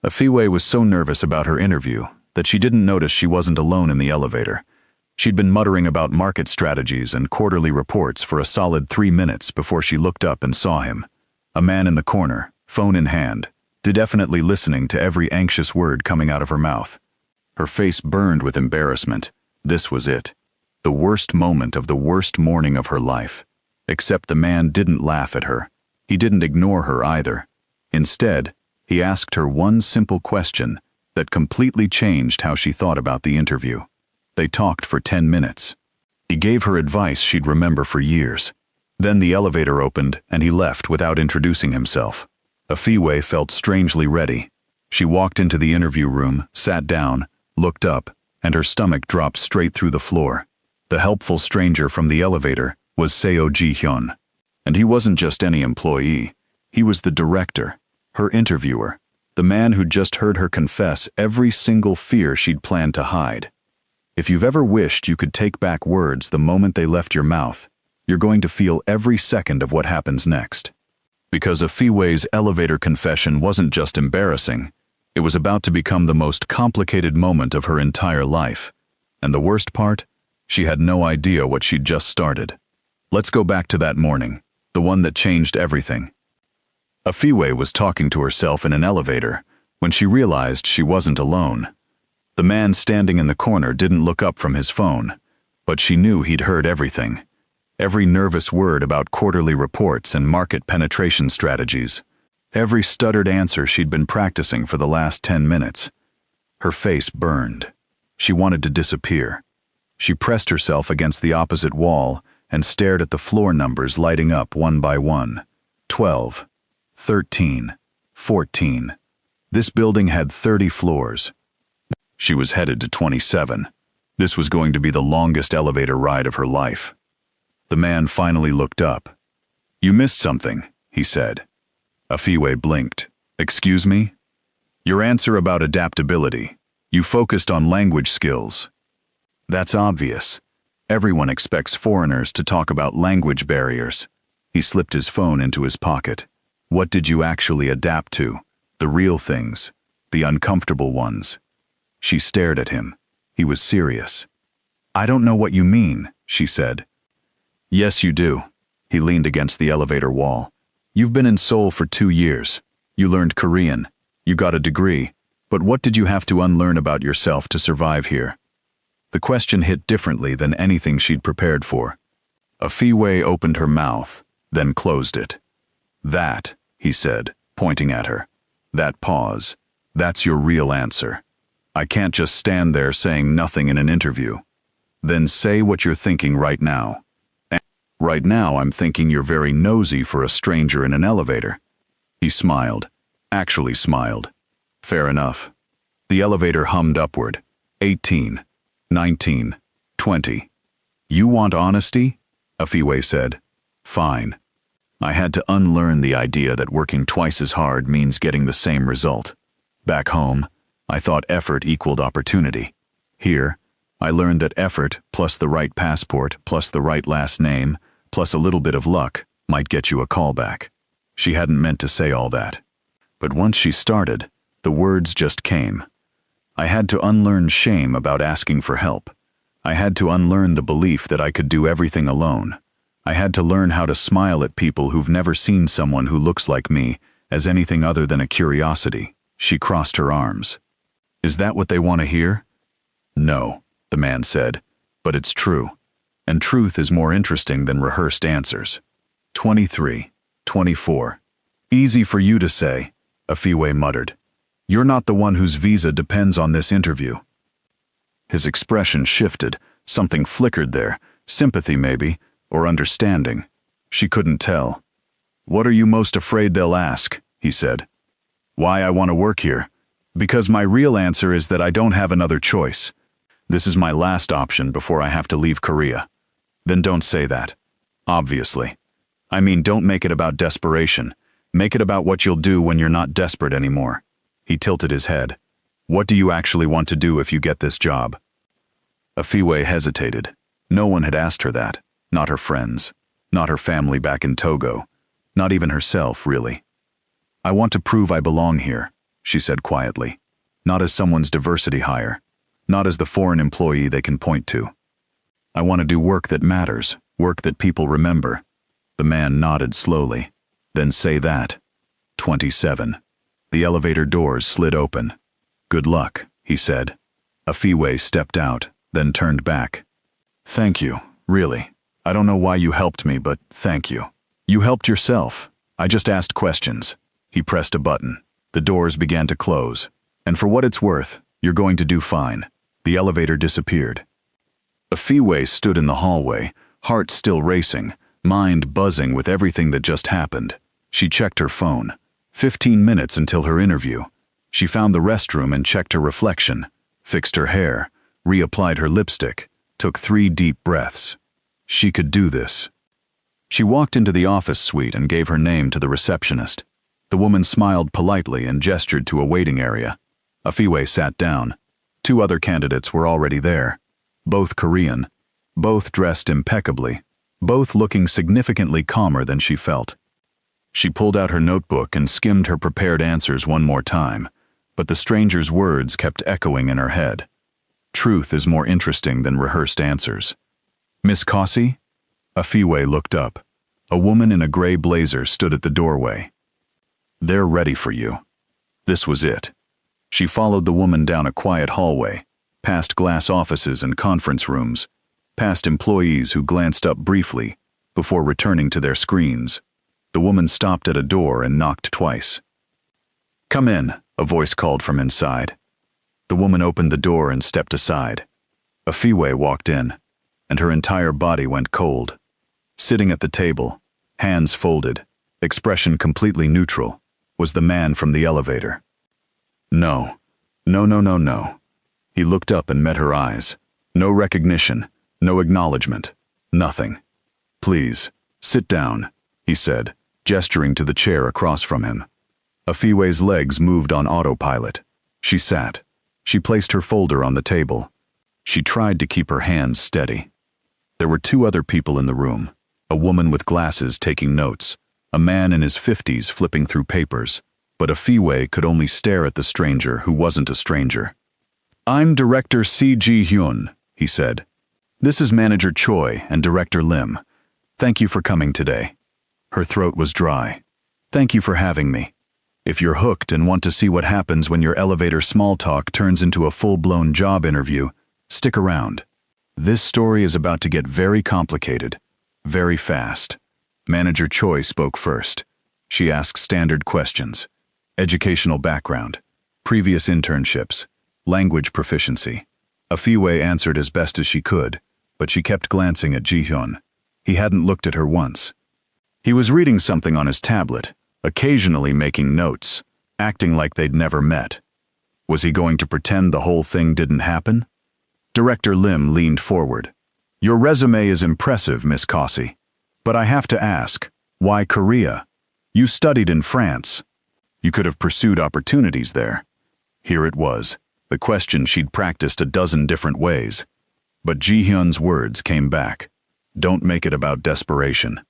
Afiwè was so nervous about her interview that she didn't notice she wasn't alone in the elevator. She'd been muttering about market strategies and quarterly reports for a solid 3 minutes before she looked up and saw him. A man in the corner, phone in hand, definitely listening to every anxious word coming out of her mouth. Her face burned with embarrassment. This was it. The worst moment of the worst morning of her life. Except the man didn't laugh at her. He didn't ignore her either. Instead, he asked her one simple question that completely changed how she thought about the interview. They talked for 10 minutes. He gave her advice she'd remember for years. Then the elevator opened and he left without introducing himself. Afiwè felt strangely ready. She walked into the interview room, sat down, looked up, and her stomach dropped straight through the floor. The helpful stranger from the elevator was Ji-hyun. And he wasn't just any employee. He was the director, her interviewer, the man who'd just heard her confess every single fear she'd planned to hide. If you've ever wished you could take back words the moment they left your mouth, you're going to feel every second of what happens next. Because Afiwè's elevator confession wasn't just embarrassing, it was about to become the most complicated moment of her entire life. And the worst part? She had no idea what she'd just started. Let's go back to that morning, the one that changed everything. Afiwè was talking to herself in an elevator when she realized she wasn't alone. The man standing in the corner didn't look up from his phone, but she knew he'd heard everything. Every nervous word about quarterly reports and market penetration strategies. Every stuttered answer she'd been practicing for the last 10 minutes. Her face burned. She wanted to disappear. She pressed herself against the opposite wall and stared at the floor numbers lighting up one by one. 12, 13, 14. This building had 30 floors. She was headed to 27. This was going to be the longest elevator ride of her life. The man finally looked up. "You missed something," he said. Afiwè blinked. "Excuse me?" "Your answer about adaptability. You focused on language skills." "That's obvious. Everyone expects foreigners to talk about language barriers." He slipped his phone into his pocket. "What did you actually adapt to? The real things. The uncomfortable ones." She stared at him. He was serious. "I don't know what you mean," she said. "Yes, you do." He leaned against the elevator wall. "You've been in Seoul for 2 years. You learned Korean. You got a degree. But what did you have to unlearn about yourself to survive here?" The question hit differently than anything she'd prepared for. Afiwè opened her mouth, then closed it. "That," he said, pointing at her. "That pause. That's your real answer. I can't just stand there saying nothing in an interview. Then say what you're thinking right now." "Right now I'm thinking you're very nosy for a stranger in an elevator." He smiled. Actually smiled. "Fair enough." The elevator hummed upward. 18, 19, 20. "You want honesty?" Afiwè said. "Fine." I had to unlearn the idea that working twice as hard means getting the same result. Back home, I thought effort equaled opportunity. Here, I learned that effort plus the right passport plus the right last name plus a little bit of luck might get you a call back. She hadn't meant to say all that. But once she started, the words just came. I had to unlearn shame about asking for help. I had to unlearn the belief that I could do everything alone. I had to learn how to smile at people who've never seen someone who looks like me as anything other than a curiosity. She crossed her arms. "Is that what they want to hear?" "No," the man said, "but it's true. And truth is more interesting than rehearsed answers." 23, 24. "Easy for you to say," Afiwè muttered. "You're not the one whose visa depends on this interview." His expression shifted. Something flickered there. Sympathy maybe, or understanding. She couldn't tell. "What are you most afraid they'll ask?" he said. "Why I want to work here. Because my real answer is that I don't have another choice. This is my last option before I have to leave Korea." "Then don't say that." "Obviously. I mean, don't make it about desperation. Make it about what you'll do when you're not desperate anymore." He tilted his head. "What do you actually want to do if you get this job?" Afiwè hesitated. No one had asked her that. Not her friends. Not her family back in Togo. Not even herself, really. "I want to prove I belong here," she said quietly. Not as someone's diversity hire. Not as the foreign employee they can point to. I want to do work that matters, work that people remember. The man nodded slowly. Then say that. 27. The elevator doors slid open. Good luck, he said. Afiwè stepped out, then turned back. Thank you, really. I don't know why you helped me, but thank you. You helped yourself. I just asked questions. He pressed a button. The doors began to close. And for what it's worth, you're going to do fine. The elevator disappeared. Afiwè stood in the hallway, heart still racing, mind buzzing with everything that just happened. She checked her phone. 15 minutes until her interview. She found the restroom and checked her reflection, fixed her hair, reapplied her lipstick, took 3 deep breaths. She could do this. She walked into the office suite and gave her name to the receptionist. The woman smiled politely and gestured to a waiting area. Afiwè sat down. 2 other candidates were already there. Both Korean, both dressed impeccably, both looking significantly calmer than she felt. She pulled out her notebook and skimmed her prepared answers one more time, but the stranger's words kept echoing in her head. Truth is more interesting than rehearsed answers. Miss Cossey? Afiwè looked up. A woman in a gray blazer stood at the doorway. They're ready for you. This was it. She followed the woman down a quiet hallway, past glass offices and conference rooms, past employees who glanced up briefly before returning to their screens. The woman stopped at a door and knocked twice. Come in, a voice called from inside. The woman opened the door and stepped aside. Afiwè walked in, and her entire body went cold. Sitting at the table, hands folded, expression completely neutral, was the man from the elevator. No. No. He looked up and met her eyes. No recognition, no acknowledgement, nothing. Please, sit down, he said, gesturing to the chair across from him. Afiwè's legs moved on autopilot. She sat. She placed her folder on the table. She tried to keep her hands steady. There were 2 other people in the room, a woman with glasses taking notes, a man in his 50s flipping through papers, but Afiwè could only stare at the stranger who wasn't a stranger. I'm Director Ji-hyun, he said. This is Manager Choi and Director Lim. Thank you for coming today. Her throat was dry. Thank you for having me. If you're hooked and want to see what happens when your elevator small talk turns into a full-blown job interview, stick around. This story is about to get very complicated, very fast. Manager Choi spoke first. She asked standard questions. Educational background, previous internships, language proficiency. Afiwè answered as best as she could, but she kept glancing at Ji-hyun. He hadn't looked at her once. He was reading something on his tablet, occasionally making notes, acting like they'd never met. Was he going to pretend the whole thing didn't happen? Director Lim leaned forward. Your resume is impressive, Miss Cossey. But I have to ask, why Korea? You studied in France. You could have pursued opportunities there. Here it was, the question she'd practiced a dozen different ways. But Ji-hyun's words came back. Don't make it about desperation.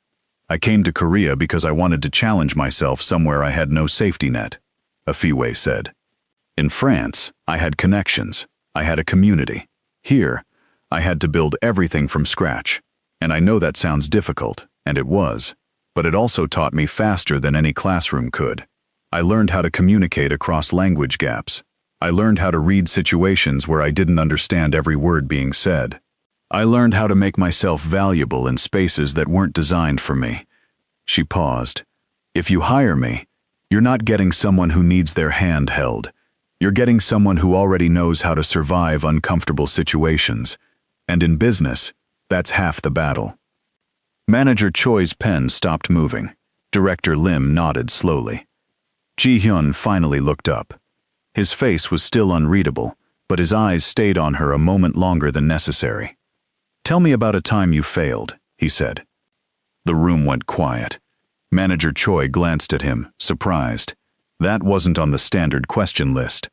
I came to Korea because I wanted to challenge myself somewhere I had no safety net, Afiwè said. In France, I had connections. I had a community. Here, I had to build everything from scratch. And I know that sounds difficult, and it was, but it also taught me faster than any classroom could. I learned how to communicate across language gaps. I learned how to read situations where I didn't understand every word being said. I learned how to make myself valuable in spaces that weren't designed for me. She paused. If you hire me, you're not getting someone who needs their hand held. You're getting someone who already knows how to survive uncomfortable situations. And in business, that's half the battle. Manager Choi's pen stopped moving. Director Lim nodded slowly. Ji-hyun finally looked up. His face was still unreadable, but his eyes stayed on her a moment longer than necessary. Tell me about a time you failed, he said. The room went quiet. Manager Choi glanced at him, surprised. That wasn't on the standard question list.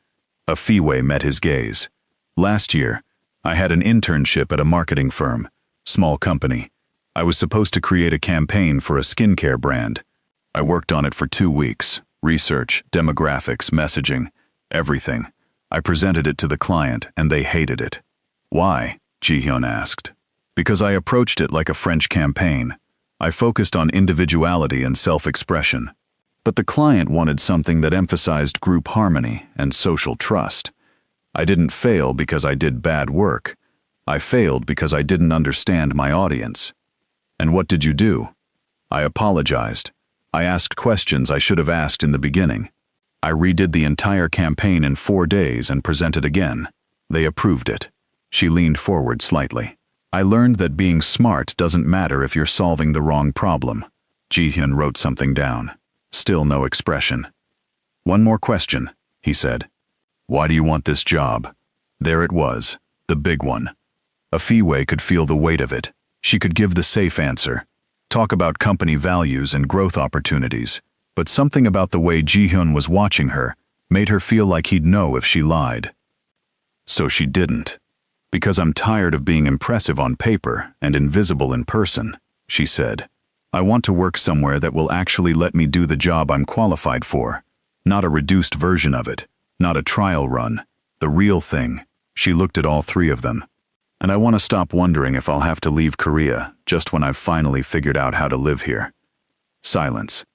Afiwè met his gaze. Last year, I had an internship at a marketing firm, small company. I was supposed to create a campaign for a skincare brand. I worked on it for 2 weeks. Research, demographics, messaging, everything. I presented it to the client and they hated it. Why? Ji-hyun asked. Because I approached it like a French campaign. I focused on individuality and self-expression. But the client wanted something that emphasized group harmony and social trust. I didn't fail because I did bad work. I failed because I didn't understand my audience. And what did you do? I apologized. I asked questions I should have asked in the beginning. I redid the entire campaign in 4 days and presented again. They approved it. She leaned forward slightly. I learned that being smart doesn't matter if you're solving the wrong problem. Ji-hyun wrote something down. Still no expression. One more question, he said. Why do you want this job? There it was, the big one. Afiwè could feel the weight of it. She could give the safe answer. Talk about company values and growth opportunities, but something about the way Ji-hyun was watching her made her feel like he'd know if she lied. So she didn't. Because I'm tired of being impressive on paper and invisible in person, she said. I want to work somewhere that will actually let me do the job I'm qualified for. Not a reduced version of it, not a trial run, the real thing. She looked at all three of them. And I want to stop wondering if I'll have to leave Korea just when I've finally figured out how to live here. Silence.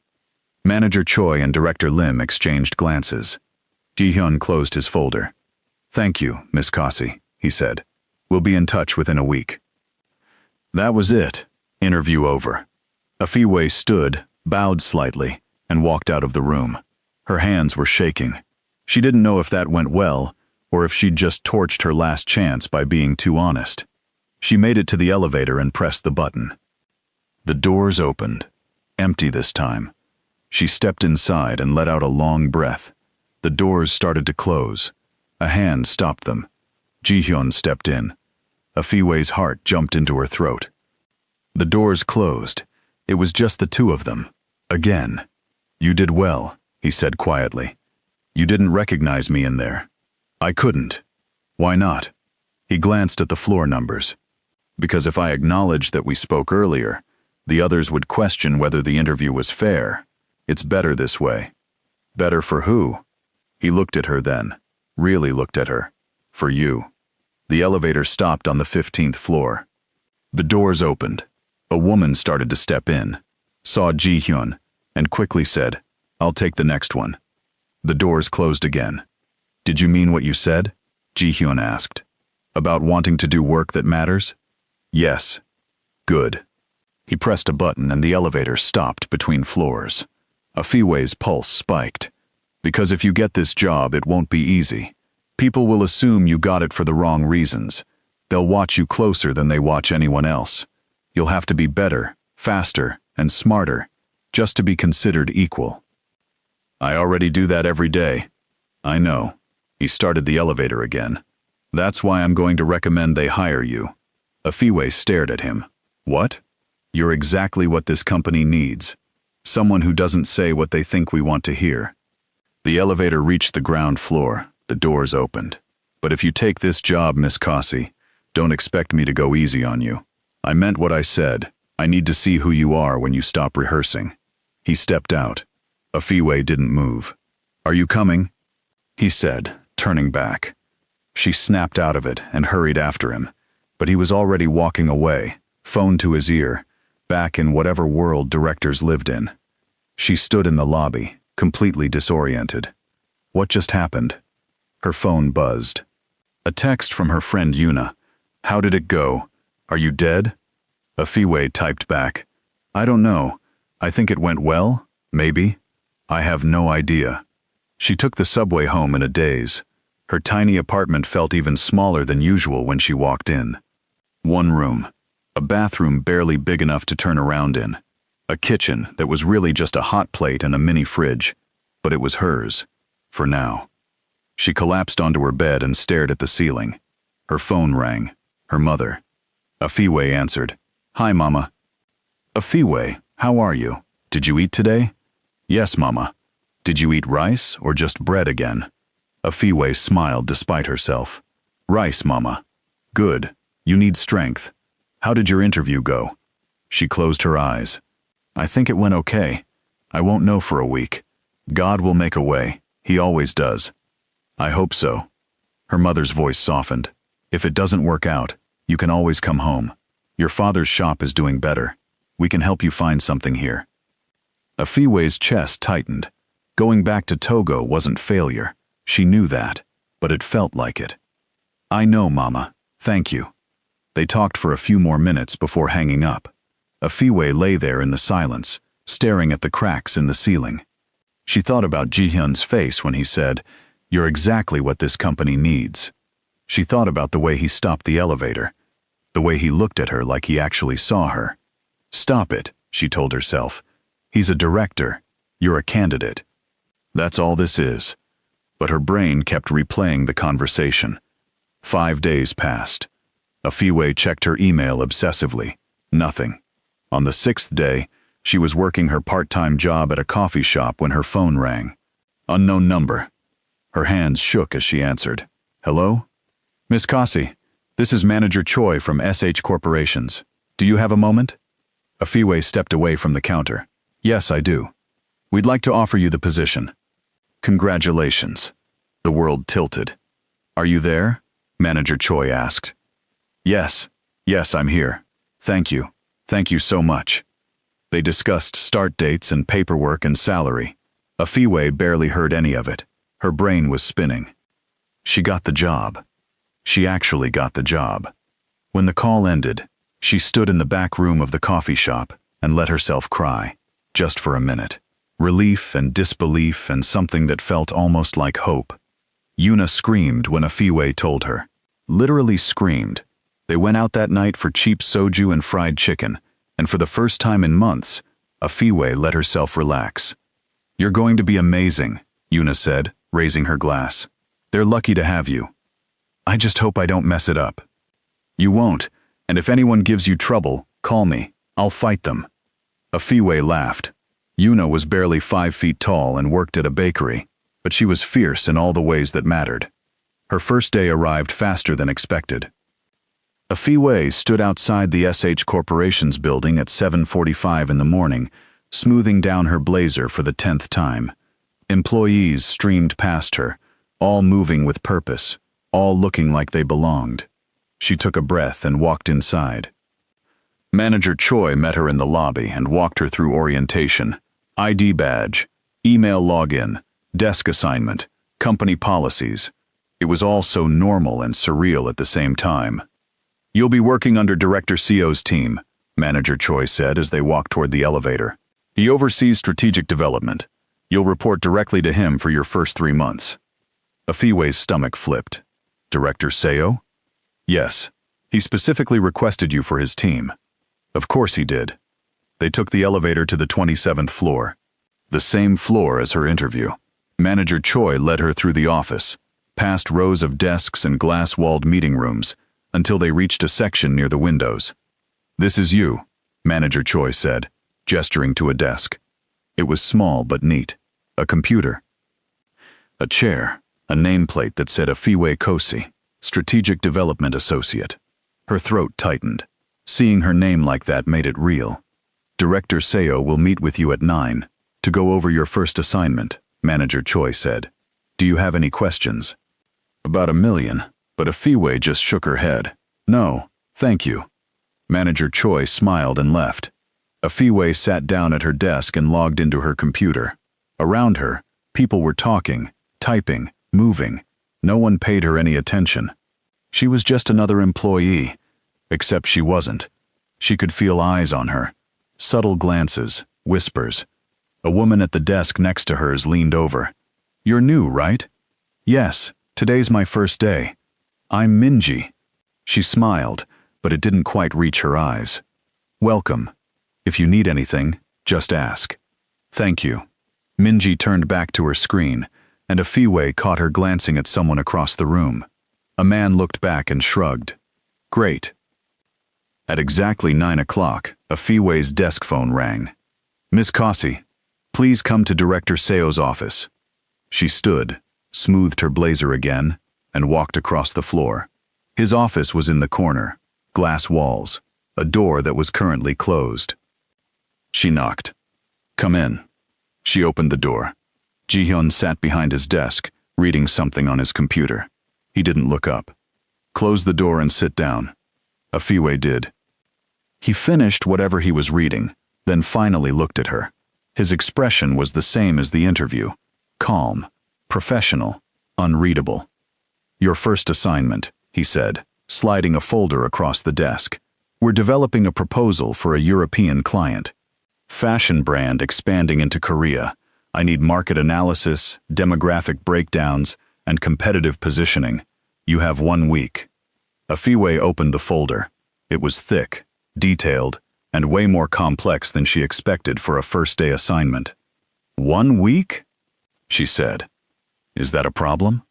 Manager Choi and Director Lim exchanged glances. Ji-hyun closed his folder. Thank you, Miss Kasi, he said. We'll be in touch within a week. That was it. Interview over. Afiwè stood, bowed slightly, and walked out of the room. Her hands were shaking. She didn't know if that went well, or if she'd just torched her last chance by being too honest. She made it to the elevator and pressed the button. The doors opened. Empty this time. She stepped inside and let out a long breath. The doors started to close. A hand stopped them. Ji-hyun stepped in. Afiwè's heart jumped into her throat. The doors closed. It was just the two of them. Again. You did well, he said quietly. You didn't recognize me in there. I couldn't. Why not? He glanced at the floor numbers. Because if I acknowledged that we spoke earlier, the others would question whether the interview was fair. It's better this way. Better for who? He looked at her then. Really looked at her. For you. The elevator stopped on the 15th floor. The doors opened. A woman started to step in, saw Ji-hyun, and quickly said, I'll take the next one. The doors closed again. Did you mean what you said? Ji-hyun asked. About wanting to do work that matters? Yes. Good. He pressed a button and the elevator stopped between floors. Afiwè's pulse spiked. Because if you get this job, it won't be easy. People will assume you got it for the wrong reasons. They'll watch you closer than they watch anyone else. You'll have to be better, faster, and smarter, just to be considered equal. I already do that every day. I know. He started the elevator again. That's why I'm going to recommend they hire you. Afiwè stared at him. What? You're exactly what this company needs. Someone who doesn't say what they think we want to hear. The elevator reached the ground floor. The doors opened. But if you take this job, Miss Kasi, don't expect me to go easy on you. I meant what I said. I need to see who you are when you stop rehearsing. He stepped out. Afiwè didn't move. Are you coming? He said, turning back. She snapped out of it and hurried after him, but he was already walking away, phone to his ear, back in whatever world directors lived in. She stood in the lobby, completely disoriented. What just happened? Her phone buzzed. A text from her friend Yuna. How did it go? Are you dead? Afiwè typed back. I don't know. I think it went well, maybe. I have no idea. She took the subway home in a daze. Her tiny apartment felt even smaller than usual when she walked in. One room. A bathroom barely big enough to turn around in. A kitchen that was really just a hot plate and a mini fridge. But it was hers. For now. She collapsed onto her bed and stared at the ceiling. Her phone rang. Her mother. Afiwè answered. Hi, Mama. Afiwè, how are you? Did you eat today? Yes, Mama. Did you eat rice or just bread again? Afiwè smiled despite herself. Rice, Mama. Good. You need strength. How did your interview go? She closed her eyes. I think it went okay. I won't know for a week. God will make a way. He always does. I hope so. Her mother's voice softened. If it doesn't work out, you can always come home. Your father's shop is doing better. We can help you find something here. Afiwè's chest tightened. Going back to Togo wasn't failure. She knew that, but it felt like it. I know, Mama. Thank you. They talked for a few more minutes before hanging up. Afiwè lay there in the silence, staring at the cracks in the ceiling. She thought about Ji-hyun's face when he said, "You're exactly what this company needs." She thought about the way he stopped the elevator, the way he looked at her like he actually saw her. Stop it, she told herself. He's a director. You're a candidate. That's all this is. But her brain kept replaying the conversation. 5 days passed. Afiwè checked her email obsessively. Nothing. On the 6th day, she was working her part-time job at a coffee shop when her phone rang. Unknown number. Her hands shook as she answered. Hello? Miss Kasi, this is Manager Choi from SH Corporations. Do you have a moment? Afiwè stepped away from the counter. Yes, I do. We'd like to offer you the position. Congratulations. The world tilted. Are you there? Manager Choi asked. Yes, I'm here. Thank you. Thank you so much. They discussed start dates and paperwork and salary. Afiwè barely heard any of it. Her brain was spinning. She got the job. She actually got the job. When the call ended, she stood in the back room of the coffee shop and let herself cry, just for a minute. Relief and disbelief and something that felt almost like hope. Yuna screamed when Afiwè told her. Literally screamed. They went out that night for cheap soju and fried chicken, and for the first time in months, Afiwè let herself relax. You're going to be amazing, Yuna said, raising her glass. They're lucky to have you. I just hope I don't mess it up. You won't, and if anyone gives you trouble, call me. I'll fight them. Afiwè laughed. Yuna was barely 5 feet tall and worked at a bakery, but she was fierce in all the ways that mattered. Her first day arrived faster than expected. Afiwè stood outside the SH Corporations building at 7:45 in the morning, smoothing down her blazer for the 10th time. Employees streamed past her, all moving with purpose, all looking like they belonged. She took a breath and walked inside. Manager Choi met her in the lobby and walked her through orientation, ID badge, email login, desk assignment, company policies. It was all so normal and surreal at the same time. You'll be working under Director Seo's team, Manager Choi said as they walked toward the elevator. He oversees strategic development. You'll report directly to him for your first 3 months. Afiwè's stomach flipped. Director Seo? Yes. He specifically requested you for his team. Of course he did. They took the elevator to the 27th floor. The same floor as her interview. Manager Choi led her through the office, past rows of desks and glass-walled meeting rooms, until they reached a section near the windows. This is you, Manager Choi said, gesturing to a desk. It was small but neat. A computer. A chair, a nameplate that said Afiwè Kosi, Strategic Development Associate. Her throat tightened. Seeing her name like that made it real. Director Seo will meet with you at 9 to go over your first assignment, Manager Choi said. Do you have any questions? About 1 million, but Afiwè just shook her head. No, thank you. Manager Choi smiled and left. Afiwè sat down at her desk and logged into her computer. Around her, people were talking, typing, moving. No one paid her any attention. She was just another employee, except she wasn't. She could feel eyes on her. Subtle glances, whispers. A woman at the desk next to hers leaned over. You're new, right? Yes, today's my first day. I'm Minji. She smiled, but it didn't quite reach her eyes. Welcome. If you need anything, just ask. Thank you. Minji turned back to her screen, and Afiwè caught her glancing at someone across the room. A man looked back and shrugged. Great. At exactly 9 o'clock, Afiwè's desk phone rang. Miss Kasi, please come to Director Seo's office. She stood, smoothed her blazer again, and walked across the floor. His office was in the corner, glass walls, a door that was currently closed. She knocked. Come in. She opened the door. Ji-hyun sat behind his desk, reading something on his computer. He didn't look up. Close the door and sit down. Afiwè did. He finished whatever he was reading, then finally looked at her. His expression was the same as the interview. Calm, professional, unreadable. Your first assignment, he said, sliding a folder across the desk. We're developing a proposal for a European client. Fashion brand expanding into Korea. I need market analysis, demographic breakdowns, and competitive positioning. You have 1 week. Afiwè opened the folder. It was thick, detailed, and way more complex than she expected for a first-day assignment. 1 week? She said. Is that a problem?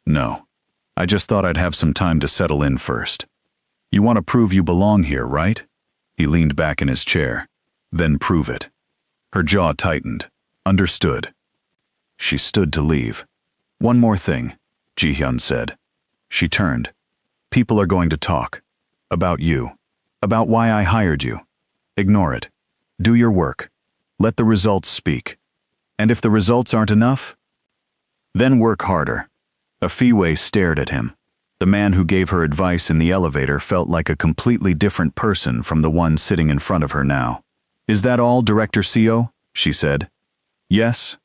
No. I just thought I'd have some time to settle in first. You want to prove you belong here, right? He leaned back in his chair. Then prove it. Her jaw tightened. Understood. She stood to leave. One more thing, Ji-hyun said. She turned. People are going to talk. About you. About why I hired you. Ignore it. Do your work. Let the results speak. And if the results aren't enough, then work harder. Afiwè stared at him. The man who gave her advice in the elevator felt like a completely different person from the one sitting in front of her now. Is that all, Director Seo? She said. Yes.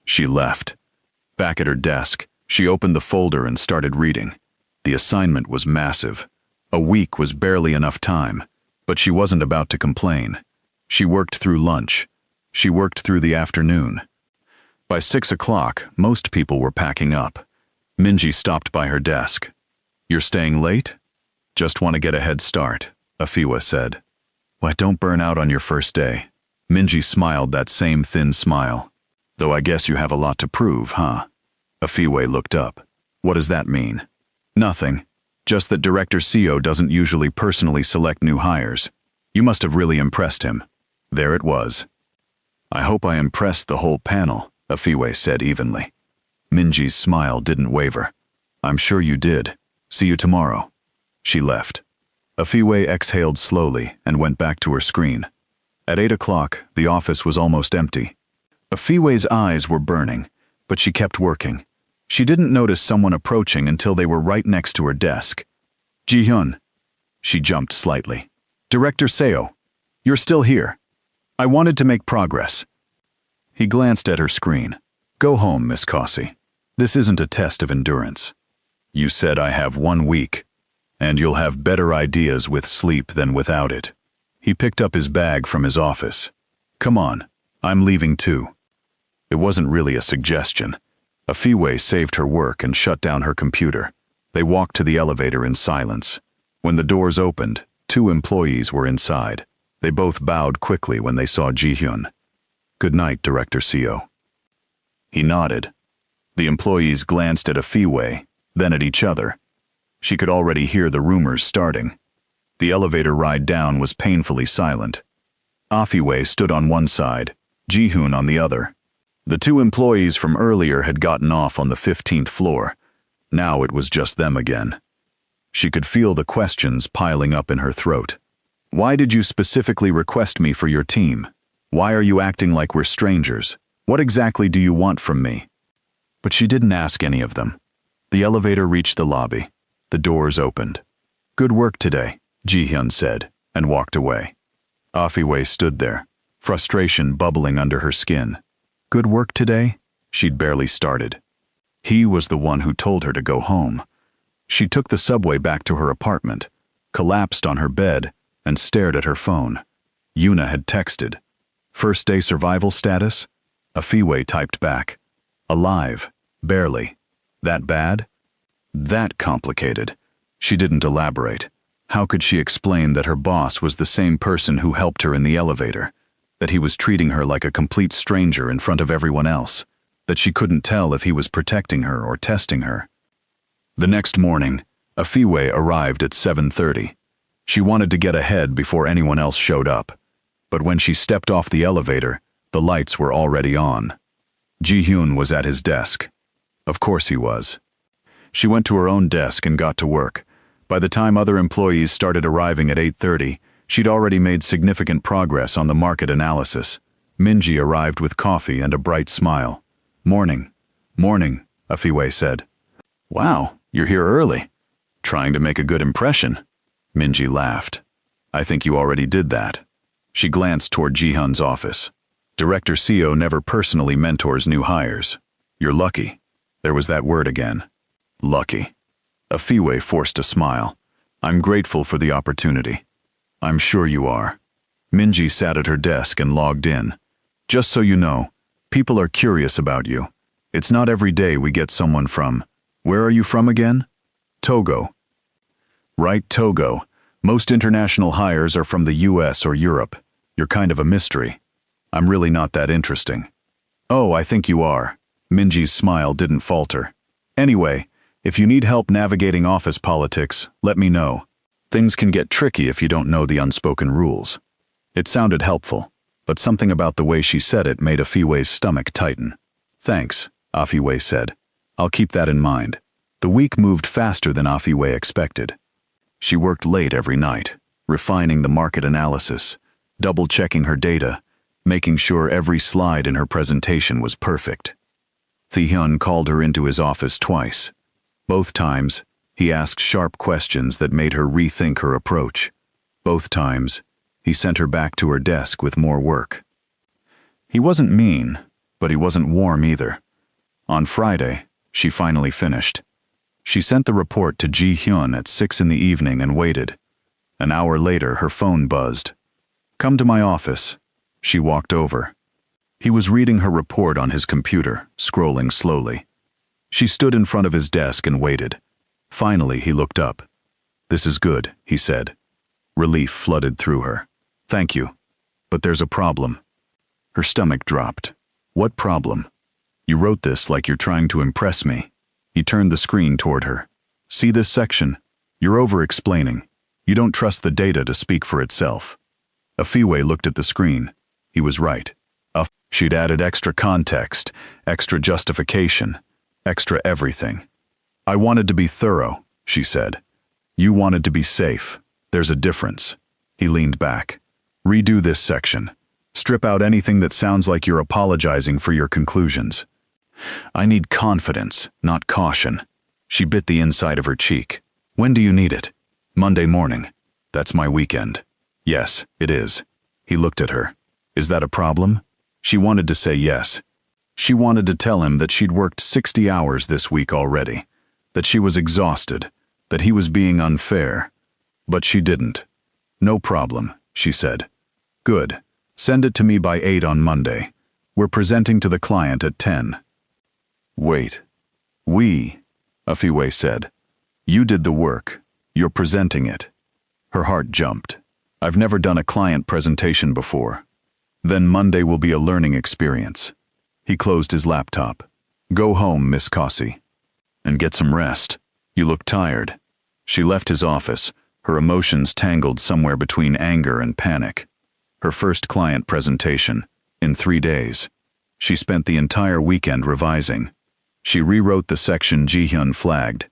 She left. Back at her desk, she opened the folder and started reading. The assignment was massive. A week was barely enough time, but she wasn't about to complain. She worked through lunch. She worked through the afternoon. By 6 o'clock, most people were packing up. Minji stopped by her desk. You're staying late? Just want to get a head start, Afiwè said. Why, don't burn out on your first day. Minji smiled that same thin smile. Though I guess you have a lot to prove, huh? Afiwè looked up. What does that mean? Nothing. Just that Director Seo doesn't usually personally select new hires. You must have really impressed him. There it was. I hope I impressed the whole panel, Afiwè said evenly. Minji's smile didn't waver. I'm sure you did. See you tomorrow. She left. Afiwè exhaled slowly and went back to her screen. At 8 o'clock, the office was almost empty. Afiwè's eyes were burning, but she kept working. She didn't notice someone approaching until they were right next to her desk. Ji-hyun. She jumped slightly. Director Seo. You're still here. I wanted to make progress. He glanced at her screen. Go home, Miss Cossey. This isn't a test of endurance. You said I have 1 week, and you'll have better ideas with sleep than without it. He picked up his bag from his office. Come on, I'm leaving too. It wasn't really a suggestion. Afiwè saved her work and shut down her computer. They walked to the elevator in silence. When the doors opened, 2 employees were inside. They both bowed quickly when they saw Ji-hyun. Good night, Director Seo. He nodded. The employees glanced at Afiwè, then at each other. She could already hear the rumors starting. The elevator ride down was painfully silent. Afiwè stood on one side, Ji-hyun on the other. The 2 employees from earlier had gotten off on the 15th floor. Now it was just them again. She could feel the questions piling up in her throat. Why did you specifically request me for your team? Why are you acting like we're strangers? What exactly do you want from me? But she didn't ask any of them. The elevator reached the lobby. The doors opened. Good work today, Ji-hyun said, and walked away. Afiwè stood there, frustration bubbling under her skin. Good work today? She'd barely started. He was the one who told her to go home. She took the subway back to her apartment, collapsed on her bed, and stared at her phone. Yuna had texted. First day survival status? Afiwè typed back. Alive. Barely. That bad? That complicated. She didn't elaborate. How could she explain that her boss was the same person who helped her in the elevator? That he was treating her like a complete stranger in front of everyone else? That she couldn't tell if he was protecting her or testing her? The next morning, Afiwè arrived at 7:30. She wanted to get ahead before anyone else showed up. But when she stepped off the elevator, the lights were already on. Ji-hyun was at his desk. Of course he was. She went to her own desk and got to work. By the time other employees started arriving at 8:30, she'd already made significant progress on the market analysis. Minji arrived with coffee and a bright smile. Morning. Morning, Afiwè said. Wow, you're here early. Trying to make a good impression. Minji laughed. I think you already did that. She glanced toward Ji-hyun's office. Director Seo never personally mentors new hires. You're lucky. There was that word again. Lucky. Afiwè forced a smile. I'm grateful for the opportunity. I'm sure you are. Minji sat at her desk and logged in. Just so you know, people are curious about you. It's not every day we get someone from. Where are you from again? Togo. Right, Togo. Most international hires are from the US or Europe. You're kind of a mystery. I'm really not that interesting. Oh, I think you are. Minji's smile didn't falter. Anyway, if you need help navigating office politics, let me know. Things can get tricky if you don't know the unspoken rules. It sounded helpful, but something about the way she said it made Afiwè's stomach tighten. Thanks, Afiwè said. I'll keep that in mind. The week moved faster than Afiwè expected. She worked late every night, refining the market analysis, double-checking her data, making sure every slide in her presentation was perfect. Ji-hyun called her into his office twice. Both times, he asked sharp questions that made her rethink her approach. Both times, he sent her back to her desk with more work. He wasn't mean, but he wasn't warm either. On Friday, she finally finished. She sent the report to Ji-hyun at 6 in the evening and waited. An hour later, her phone buzzed. Come to my office. She walked over. He was reading her report on his computer, scrolling slowly. She stood in front of his desk and waited. Finally, he looked up. This is good, he said. Relief flooded through her. Thank you. But there's a problem. Her stomach dropped. What problem? You wrote this like you're trying to impress me. He turned the screen toward her. See this section? You're over-explaining. You don't trust the data to speak for itself. Afiwè looked at the screen. He was right. She'd added extra context, extra justification, extra everything. I wanted to be thorough, she said. You wanted to be safe. There's a difference. He leaned back. Redo this section. Strip out anything that sounds like you're apologizing for your conclusions. I need confidence, not caution. She bit the inside of her cheek. When do you need it? Monday morning. That's my weekend. Yes, it is. He looked at her. Is that a problem? She wanted to say yes. She wanted to tell him that she'd worked 60 hours this week already, that she was exhausted, that he was being unfair. But she didn't. No problem, she said. Good. Send it to me by 8 on Monday. We're presenting to the client at 10. Wait. We, Afiwè said. You did the work. You're presenting it. Her heart jumped. I've never done a client presentation before. Then Monday will be a learning experience. He closed his laptop. Go home, Miss Cossey. And get some rest. You look tired. She left his office, her emotions tangled somewhere between anger and panic. Her first client presentation, in 3 days. She spent the entire weekend revising. She rewrote the section Ji-hyun flagged.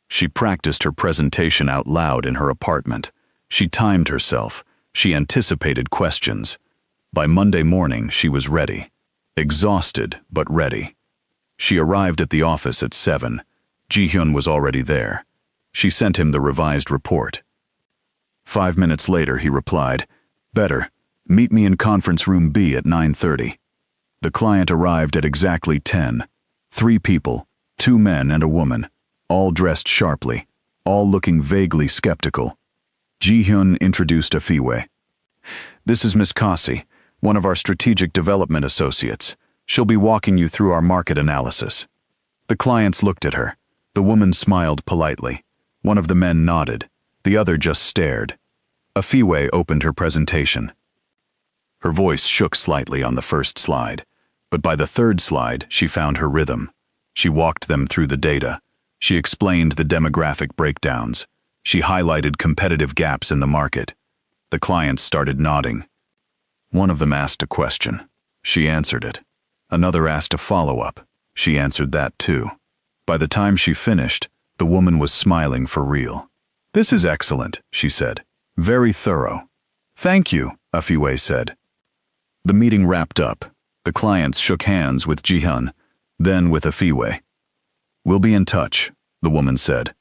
She practiced her presentation out loud in her apartment. She timed herself. She anticipated questions. By Monday morning, she was ready. Exhausted, but ready. She arrived at the office at 7. Ji-hyun was already there. She sent him the revised report. 5 minutes later, he replied, Better. Meet me in conference room B at 9:30. The client arrived at exactly 10. 3 people, 2 men and a woman, all dressed sharply, all looking vaguely skeptical. Ji-hyun introduced Afiwè. This is Miss Cossey, one of our strategic development associates. She'll be walking you through our market analysis. The clients looked at her. The woman smiled politely. One of the men nodded. The other just stared. Afiwè opened her presentation. Her voice shook slightly on the first slide, but by the third slide, she found her rhythm. She walked them through the data. She explained the demographic breakdowns. She highlighted competitive gaps in the market. The clients started nodding. One of them asked a question. She answered it. Another asked a follow-up. She answered that too. By the time she finished, the woman was smiling for real. This is excellent, she said. Very thorough. Thank you, Afiwè said. The meeting wrapped up. The clients shook hands with Ji-hyun. Then with Afiwè. "We'll be in touch," the woman said.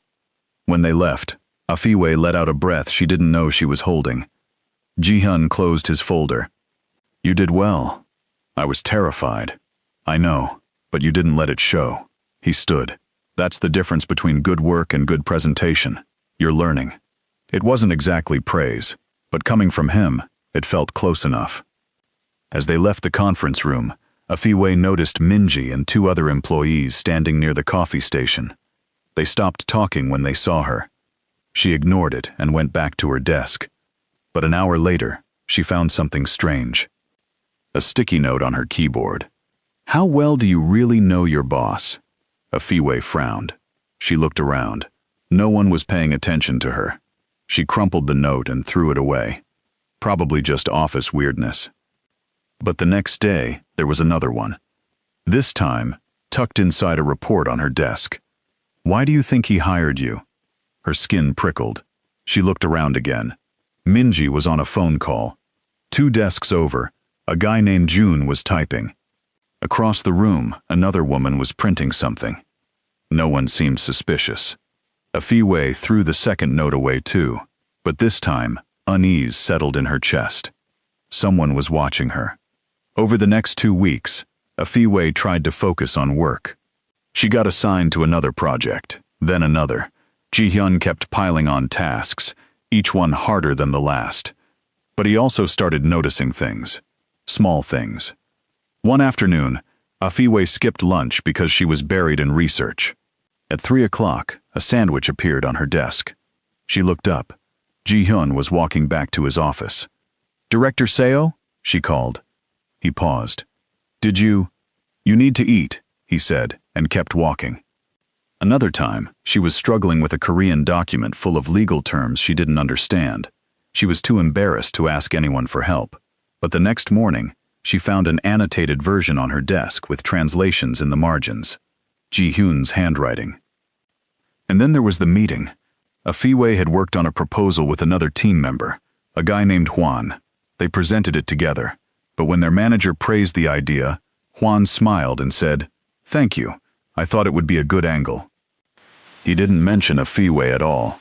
When they left, Afiwè let out a breath she didn't know she was holding. Ji-hyun closed his folder. "You did well. I was terrified. I know, but you didn't let it show." He stood. "That's the difference between good work and good presentation. You're learning." It wasn't exactly praise, but coming from him, it felt close enough. As they left the conference room, Afiwè noticed Minji and 2 other employees standing near the coffee station. They stopped talking when they saw her. She ignored it and went back to her desk. But an hour later, she found something strange. A sticky note on her keyboard. "How well do you really know your boss?" Afiwè frowned. She looked around. No one was paying attention to her. She crumpled the note and threw it away. Probably just office weirdness. But the next day, there was another one. This time, tucked inside a report on her desk. "Why do you think he hired you?" Her skin prickled. She looked around again. Minji was on a phone call. 2 desks over, a guy named Jun was typing. Across the room, another woman was printing something. No one seemed suspicious. Afiwè threw the second note away too, but this time, unease settled in her chest. Someone was watching her. Over the next 2 weeks, Afiwè tried to focus on work. She got assigned to another project, then another. Ji-hyun kept piling on tasks, each one harder than the last. But he also started noticing things. Small things. One afternoon, Afiwè skipped lunch because she was buried in research. At 3 o'clock, a sandwich appeared on her desk. She looked up. Ji-hyun was walking back to his office. "Director Seo?" she called. He paused. You need to eat," he said, and kept walking. Another time, she was struggling with a Korean document full of legal terms she didn't understand. She was too embarrassed to ask anyone for help. But the next morning, she found an annotated version on her desk with translations in the margins. Ji-hyun's handwriting. And then there was the meeting. Afiwè had worked on a proposal with another team member, a guy named Hwan. They presented it together. But when their manager praised the idea, Hwan smiled and said, "Thank you. I thought it would be a good angle." He didn't mention Afiwè at all.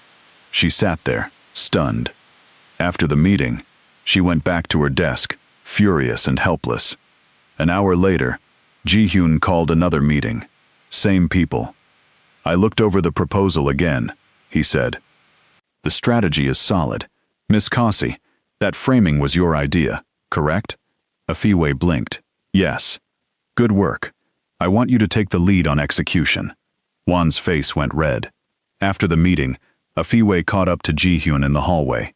She sat there, stunned. After the meeting, she went back to her desk, furious and helpless. An hour later, Ji-hyun called another meeting. Same people. "I looked over the proposal again," he said. "The strategy is solid. Miss Kasi, that framing was your idea, correct?" Afiwè blinked. "Yes. Good work. I want you to take the lead on execution." Hwan's face went red. After the meeting, Afiwè caught up to Ji-hyun in the hallway.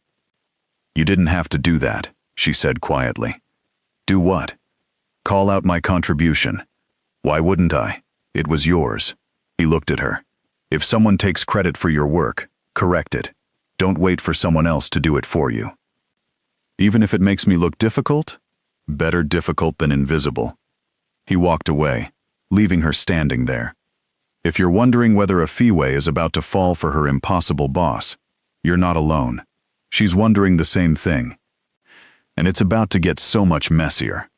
"You didn't have to do that," she said quietly. "Do what?" "Call out my contribution." "Why wouldn't I? It was yours." He looked at her. "If someone takes credit for your work, correct it. Don't wait for someone else to do it for you." "Even if it makes me look difficult?" "Better difficult than invisible." He walked away, leaving her standing there. If you're wondering whether Afiwè is about to fall for her impossible boss, you're not alone. She's wondering the same thing. And it's about to get so much messier.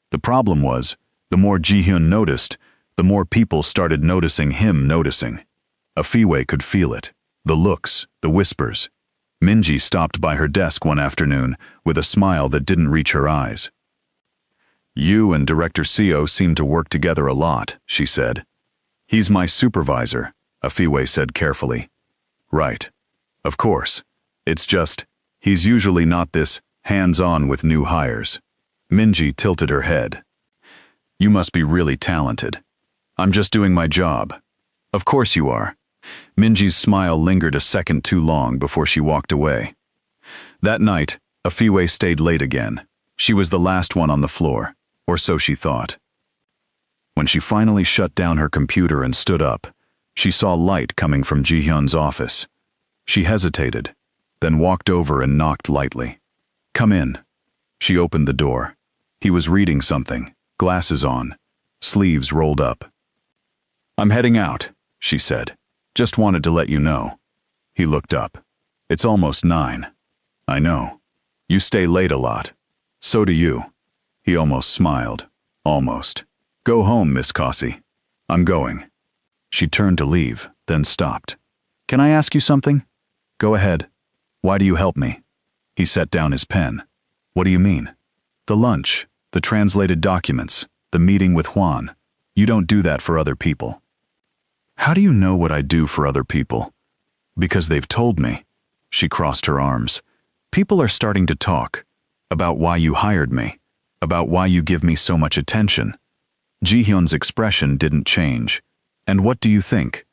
The problem was, the more Ji-hyun noticed, the more people started noticing him noticing. Afiwè could feel it. The looks, the whispers. Minji stopped by her desk one afternoon with a smile that didn't reach her eyes. "You and Director Seo seem to work together a lot," she said. "He's my supervisor," Afiwè said carefully. "Right. Of course. It's just, he's usually not this hands-on with new hires." Minji tilted her head. "You must be really talented." "I'm just doing my job." "Of course you are." Minji's smile lingered a second too long before she walked away. That night, Afiwè stayed late again. She was the last one on the floor, or so she thought. When she finally shut down her computer and stood up, she saw light coming from Ji-hyun's office. She hesitated, then walked over and knocked lightly. "Come in." She opened the door. He was reading something, glasses on, sleeves rolled up. "I'm heading out," she said. "Just wanted to let you know." He looked up. "It's almost 9. "I know. You stay late a lot." "So do you." He almost smiled. "Almost. Go home, Miss Kasi." I'm going. She turned to leave, then stopped. Can I ask you something? Go ahead. Why do you help me? He set down his pen. What do you mean? The lunch, the translated documents, the meeting with Juan. You don't do that for other people. How do you know what I do for other people? Because they've told me. She crossed her arms. People are starting to talk about why you hired me, about why you give me so much attention. Ji-hyun's expression didn't change. And what do you think?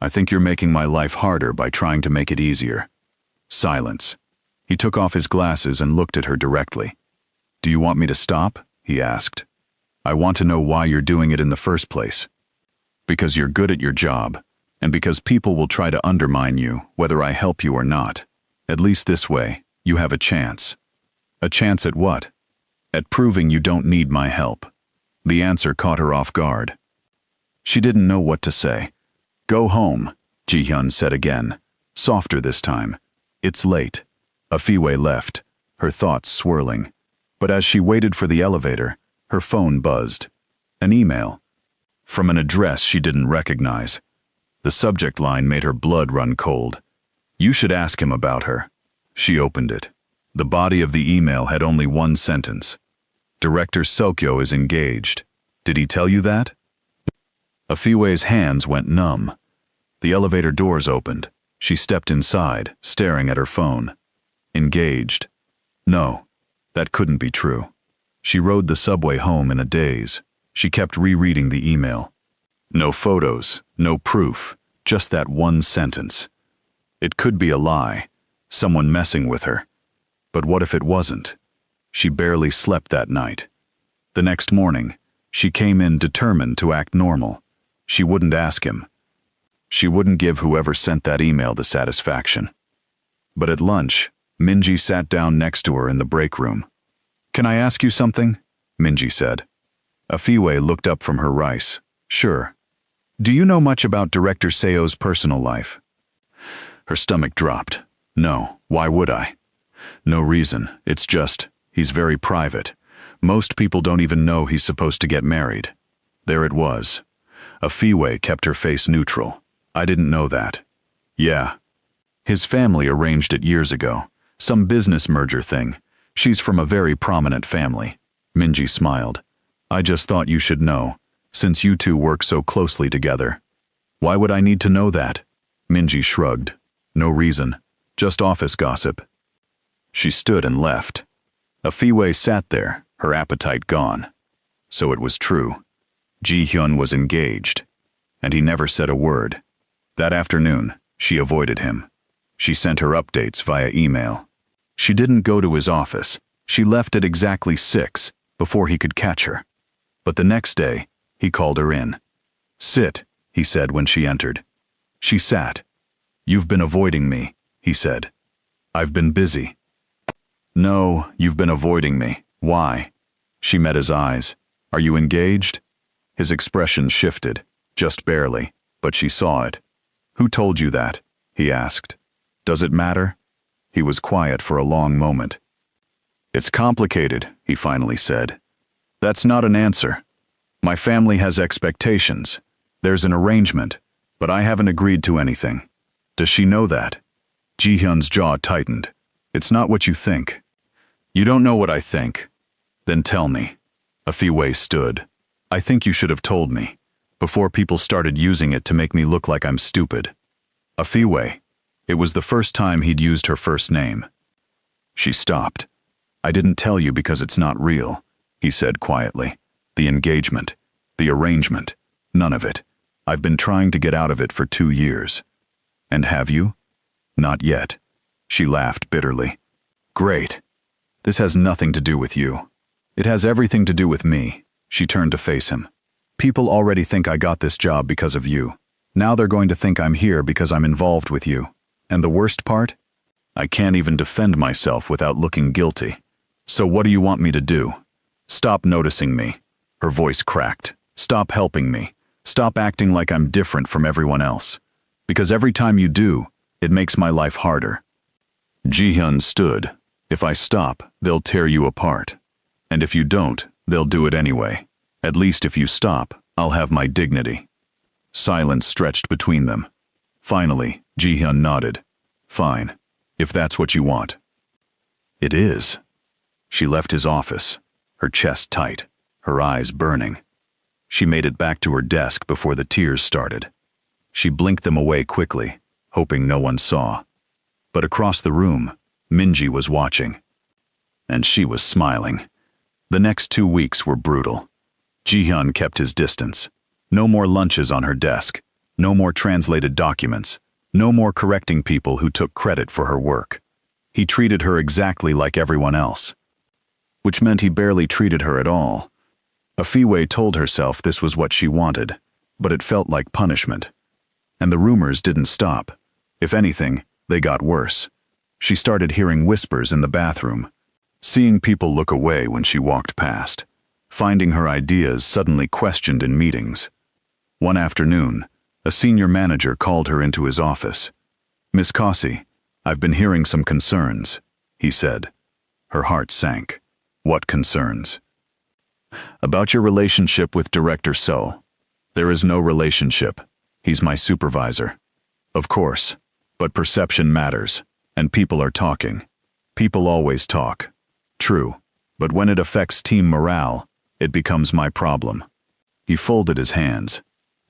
I think you're making my life harder by trying to make it easier. Silence. He took off his glasses and looked at her directly. Do you want me to stop? He asked. I want to know why you're doing it in the first place. Because you're good at your job, and because people will try to undermine you, whether I help you or not. At least this way, you have a chance. A chance at what? At proving you don't need my help. The answer caught her off guard. She didn't know what to say. Go home, Ji-hyun said again, softer this time. It's late. Afiwè left, her thoughts swirling. But as she waited for the elevator, her phone buzzed. An email. From an address she didn't recognize. The subject line made her blood run cold. You should ask him about her. She opened it. The body of the email had only one sentence. Director Sokyo is engaged. Did he tell you that? Afiwè's hands went numb. The elevator doors opened. She stepped inside, staring at her phone. Engaged. No, that couldn't be true. She rode the subway home in a daze. She kept rereading the email. No photos, no proof, just that one sentence. It could be a lie, someone messing with her. But what if it wasn't? She barely slept that night. The next morning, she came in determined to act normal. She wouldn't ask him. She wouldn't give whoever sent that email the satisfaction. But at lunch, Minji sat down next to her in the break room. Can I ask you something? Minji said. Afiwè looked up from her rice. Sure. Do you know much about Director Seo's personal life? Her stomach dropped. No, why would I? No reason, it's just, he's very private. Most people don't even know he's supposed to get married. There it was. Afiwè kept her face neutral. I didn't know that. Yeah. His family arranged it years ago. Some business merger thing. She's from a very prominent family. Minji smiled. I just thought you should know, since you two work so closely together. Why would I need to know that? Minji shrugged. No reason. Just office gossip. She stood and left. Afiwè sat there, her appetite gone. So it was true. Ji-hyun was engaged. And he never said a word. That afternoon, she avoided him. She sent her updates via email. She didn't go to his office. She left at exactly 6, before he could catch her. But the next day, he called her in. Sit, he said when she entered. She sat. You've been avoiding me, he said. I've been busy. No, you've been avoiding me. Why? She met his eyes. Are you engaged? His expression shifted, just barely, but she saw it. Who told you that? He asked. Does it matter? He was quiet for a long moment. It's complicated, he finally said. That's not an answer. My family has expectations. There's an arrangement, but I haven't agreed to anything. Does she know that? Ji-hyun's jaw tightened. It's not what you think. You don't know what I think. Then tell me. Afiwè stood. I think you should have told me, before people started using it to make me look like I'm stupid. Afiwè. It was the first time he'd used her first name. She stopped. I didn't tell you because it's not real, he said quietly. The engagement, the arrangement, none of it. I've been trying to get out of it for 2 years. And have you? Not yet. She laughed bitterly. Great. This has nothing to do with you. It has everything to do with me. She turned to face him. People already think I got this job because of you. Now they're going to think I'm here because I'm involved with you. And the worst part? I can't even defend myself without looking guilty. So what do you want me to do? Stop noticing me. Her voice cracked. Stop helping me. Stop acting like I'm different from everyone else. Because every time you do, it makes my life harder. Ji-hyun stood. If I stop, they'll tear you apart. And if you don't, they'll do it anyway. At least if you stop, I'll have my dignity. Silence stretched between them. Finally, Ji-hyun nodded. Fine, if that's what you want. It is. She left his office, her chest tight, her eyes burning. She made it back to her desk before the tears started. She blinked them away quickly, hoping no one saw. But across the room, Minji was watching. And she was smiling. The next 2 weeks were brutal. Ji-hyun kept his distance. No more lunches on her desk. No more translated documents. No more correcting people who took credit for her work. He treated her exactly like everyone else. Which meant he barely treated her at all. Afiwè told herself this was what she wanted, but it felt like punishment. And the rumors didn't stop. If anything, they got worse. She started hearing whispers in the bathroom, seeing people look away when she walked past, finding her ideas suddenly questioned in meetings. One afternoon, a senior manager called her into his office. "Miss Cossey, I've been hearing some concerns," he said. Her heart sank. What concerns? "About your relationship with Director Seoul. There is no relationship. He's my supervisor." "Of course, but perception matters, and people are talking. People always talk." "True, but when it affects team morale, it becomes my problem." He folded his hands.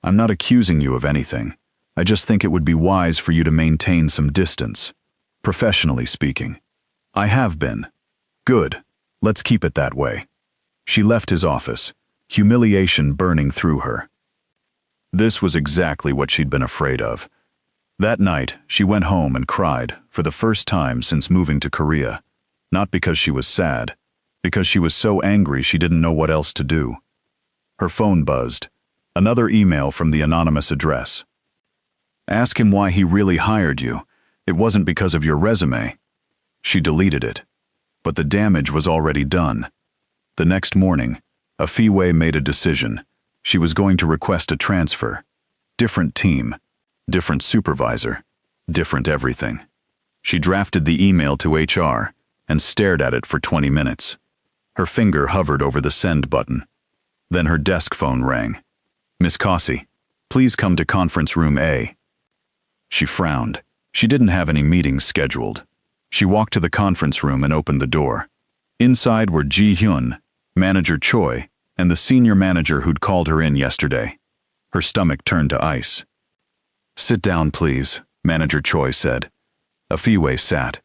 "I'm not accusing you of anything. I just think it would be wise for you to maintain some distance, professionally speaking." "I have been." "Good. Let's keep it that way." She left his office, humiliation burning through her. This was exactly what she'd been afraid of. That night, she went home and cried for the first time since moving to Korea. Not because she was sad, because she was so angry she didn't know what else to do. Her phone buzzed. Another email from the anonymous address. "Ask him why he really hired you. It wasn't because of your resume." She deleted it. But the damage was already done. The next morning, Afiwè made a decision. She was going to request a transfer. Different team, different supervisor, different everything. She drafted the email to HR and stared at it for 20 minutes. Her finger hovered over the send button. Then her desk phone rang. "Miss Cossey, please come to conference room A." She frowned. She didn't have any meetings scheduled. She walked to the conference room and opened the door. Inside were Ji-hyun, Manager Choi, and the senior manager who'd called her in yesterday. Her stomach turned to ice. "Sit down, please," Manager Choi said. Afiwè sat.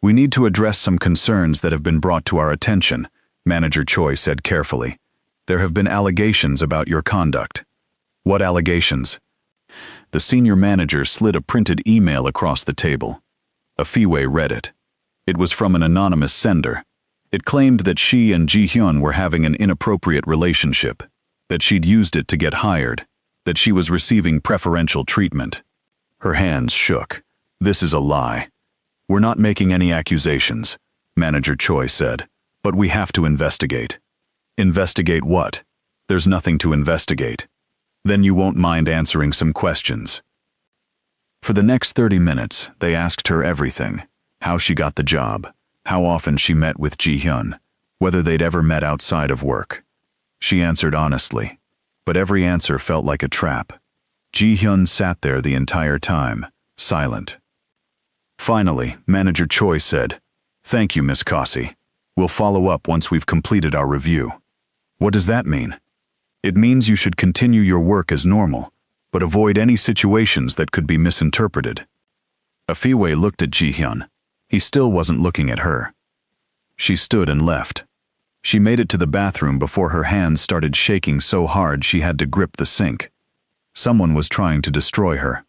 "We need to address some concerns that have been brought to our attention," Manager Choi said carefully. "There have been allegations about your conduct." "What allegations?" The senior manager slid a printed email across the table. Afiwè read it. It was from an anonymous sender. It claimed that she and Ji-hyun were having an inappropriate relationship, that she'd used it to get hired, that she was receiving preferential treatment. Her hands shook. "This is a lie. We're not making any accusations," Manager Choi said, "but we have to investigate." "Investigate what? There's nothing to investigate." "Then you won't mind answering some questions." For the next 30 minutes, they asked her everything: how she got the job, how often she met with Ji-hyun, whether they'd ever met outside of work. She answered honestly, but every answer felt like a trap. Ji-hyun sat there the entire time, silent. Finally, Manager Choi said, "Thank you, Miss Cossey. We'll follow up once we've completed our review." "What does that mean?" "It means you should continue your work as normal, but avoid any situations that could be misinterpreted." Afiwè looked at Ji-hyun. He still wasn't looking at her. She stood and left. She made it to the bathroom before her hands started shaking so hard she had to grip the sink. Someone was trying to destroy her,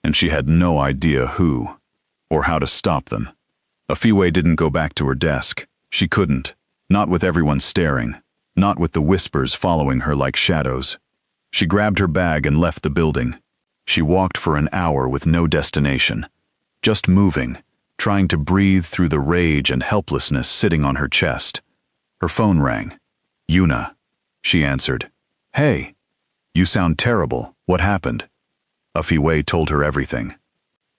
and she had no idea who, or how to stop them. Afiwè didn't go back to her desk. She couldn't, not with everyone staring, not with the whispers following her like shadows. She grabbed her bag and left the building. She walked for an hour with no destination, just moving, trying to breathe through the rage and helplessness sitting on her chest. Her phone rang. "Yuna," she answered. "Hey, you sound terrible. What happened?" Afiwè told her everything.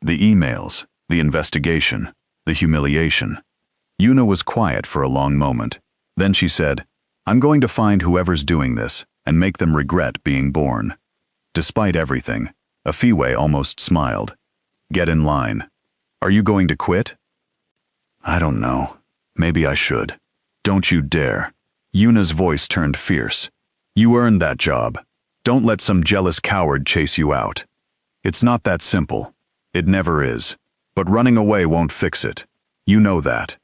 The emails, the investigation, the humiliation. Yuna was quiet for a long moment. Then she said, "I'm going to find whoever's doing this. and make them regret being born. Despite everything, Afiwè almost smiled. Get in line. Are you going to quit? I don't know. Maybe I should. Don't you dare. Yuna's voice turned fierce. You earned that job. Don't let some jealous coward chase you out. It's not that simple. It never is. But running away won't fix it. You know that.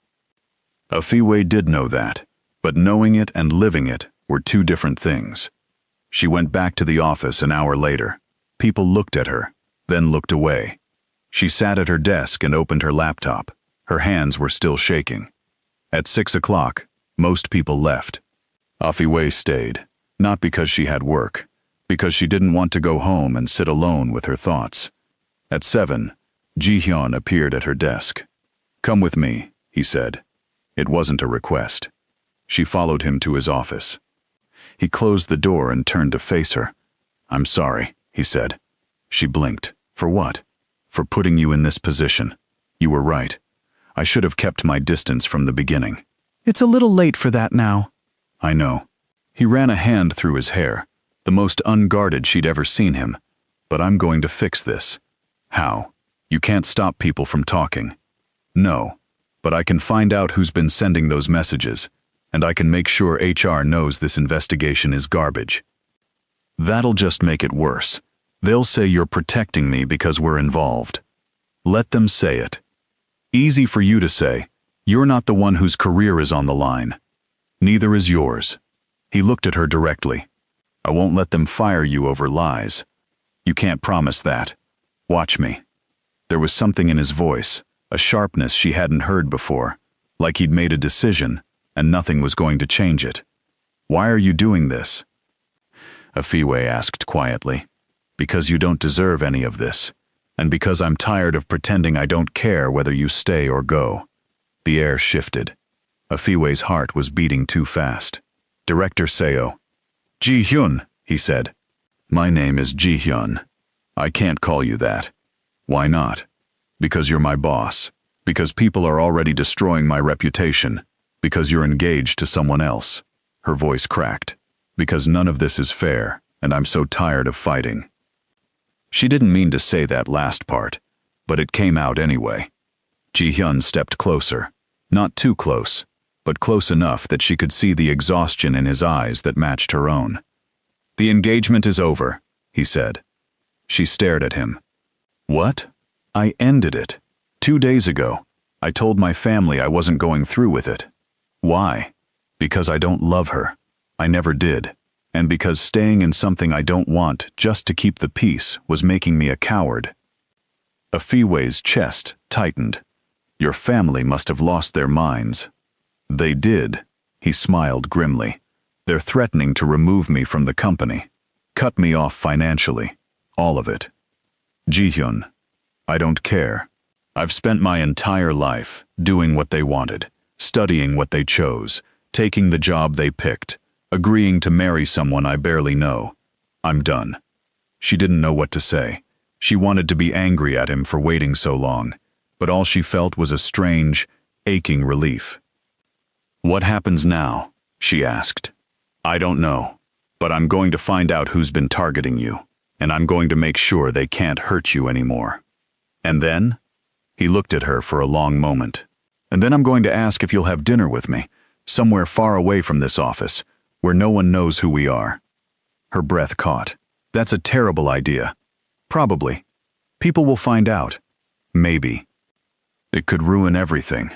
Afiwè did know that, but knowing it and living it were two different things. She went back to the office an hour later. People looked at her, then looked away. She sat at her desk and opened her laptop. Her hands were still shaking. At 6 o'clock, most people left. Afiwè stayed, not because she had work, because she didn't want to go home and sit alone with her thoughts. At 7, Ji-hyun appeared at her desk. Come with me, he said. It wasn't a request. She followed him to his office. He closed the door and turned to face her. I'm sorry, he said. She blinked. For what? For putting you in this position. You were right. I should have kept my distance from the beginning. It's a little late for that now. I know. He ran a hand through his hair, the most unguarded she'd ever seen him. But I'm going to fix this. How? You can't stop people from talking. No, but I can find out who's been sending those messages, and I can make sure HR knows this investigation is garbage. That'll just make it worse. They'll say you're protecting me because we're involved. Let them say it. Easy for you to say. You're not the one whose career is on the line. Neither is yours. He looked at her directly. I won't let them fire you over lies. You can't promise that. Watch me. There was something in his voice, a sharpness she hadn't heard before, like he'd made a decision, and nothing was going to change it. Why are you doing this? Afiwè asked quietly. Because you don't deserve any of this, and because I'm tired of pretending I don't care whether you stay or go. The air shifted. Afiwè's heart was beating too fast. Director Seo. Ji-hyun, he said. My name is Ji-hyun. I can't call you that. Why not? Because you're my boss. Because people are already destroying my reputation. Because you're engaged to someone else. Her voice cracked. Because none of this is fair, and I'm so tired of fighting. She didn't mean to say that last part, but it came out anyway. Ji-hyun stepped closer. Not too close, but close enough that she could see the exhaustion in his eyes that matched her own. The engagement is over, he said. She stared at him. What? I ended it. 2 days ago. I told my family I wasn't going through with it. Why? Because I don't love her. I never did. And because staying in something I don't want just to keep the peace was making me a coward. Afiwè's chest tightened. Your family must have lost their minds. They did. He smiled grimly. They're threatening to remove me from the company. Cut me off financially. All of it. Ji-hyun, I don't care. I've spent my entire life doing what they wanted, studying what they chose, taking the job they picked, agreeing to marry someone I barely know. I'm done. She didn't know what to say. She wanted to be angry at him for waiting so long, but all she felt was a strange, aching relief. What happens now? She asked. I don't know, but I'm going to find out who's been targeting you, and I'm going to make sure they can't hurt you anymore. And then? He looked at her for a long moment. And then I'm going to ask if you'll have dinner with me, somewhere far away from this office, where no one knows who we are. Her breath caught. That's a terrible idea. Probably. People will find out. Maybe. It could ruin everything.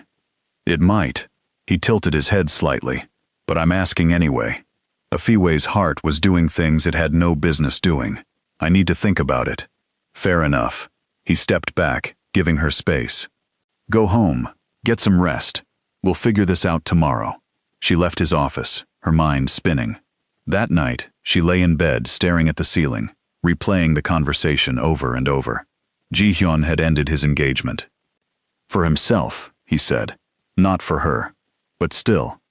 It might. He tilted his head slightly. But I'm asking anyway. Afiwè's heart was doing things it had no business doing. I need to think about it. Fair enough. He stepped back, giving her space. Go home. Get some rest. We'll figure this out tomorrow. She left his office, her mind spinning. That night, she lay in bed staring at the ceiling, replaying the conversation over and over. Ji-hyun had ended his engagement. For himself, he said. Not for her. But still.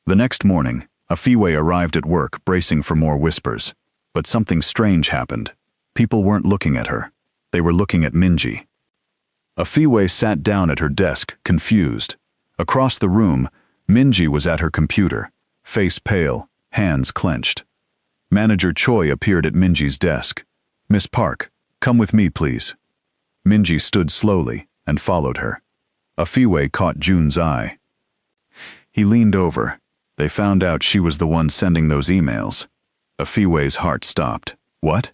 The next morning, Afiwè arrived at work bracing for more whispers. But something strange happened. People weren't looking at her. They were looking at Minji. Afiwè sat down at her desk, confused. Across the room, Minji was at her computer, face pale, hands clenched. Manager Choi appeared at Minji's desk. "Miss Park, come with me, please." Minji stood slowly and followed her. Afiwè caught Jun's eye. He leaned over. They found out she was the one sending those emails. Afiwè's heart stopped. What?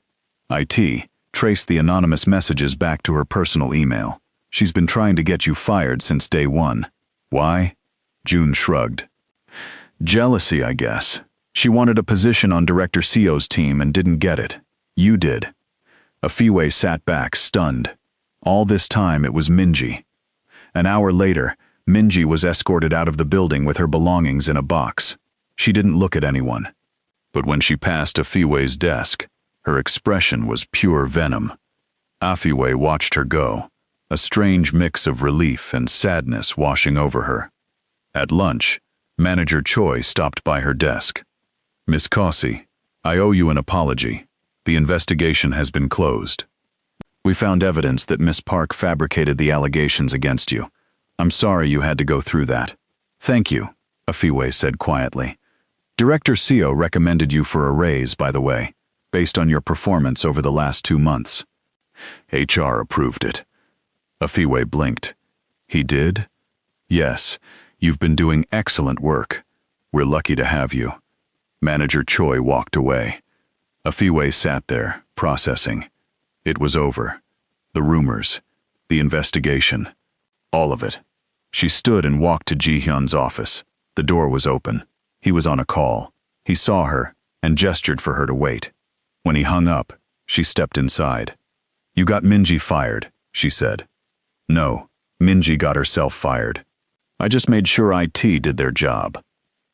IT traced the anonymous messages back to her personal email. She's been trying to get you fired since day one. Why? Jun shrugged. Jealousy, I guess. She wanted a position on Director Seo's team and didn't get it. You did. Afiwè sat back, stunned. All this time it was Minji. An hour later, Minji was escorted out of the building with her belongings in a box. She didn't look at anyone. But when she passed Afiwè's desk, her expression was pure venom. Afiwè watched her go, a strange mix of relief and sadness washing over her. At lunch, Manager Choi stopped by her desk. "Miss Cossie, I owe you an apology. The investigation has been closed. We found evidence that Miss Park fabricated the allegations against you. I'm sorry you had to go through that." "Thank you," Afiwè said quietly. "Director Seo recommended you for a raise, by the way, based on your performance over the last 2 months." HR approved it. Afiwè blinked. "He did?" "Yes, you've been doing excellent work. We're lucky to have you." Manager Choi walked away. Afiwè sat there, processing. It was over. The rumors, the investigation, all of it. She stood and walked to Ji-hyun's office. The door was open. He was on a call. He saw her and gestured for her to wait. When he hung up, she stepped inside. "You got Minji fired," she said. "No, Minji got herself fired. I just made sure IT did their job.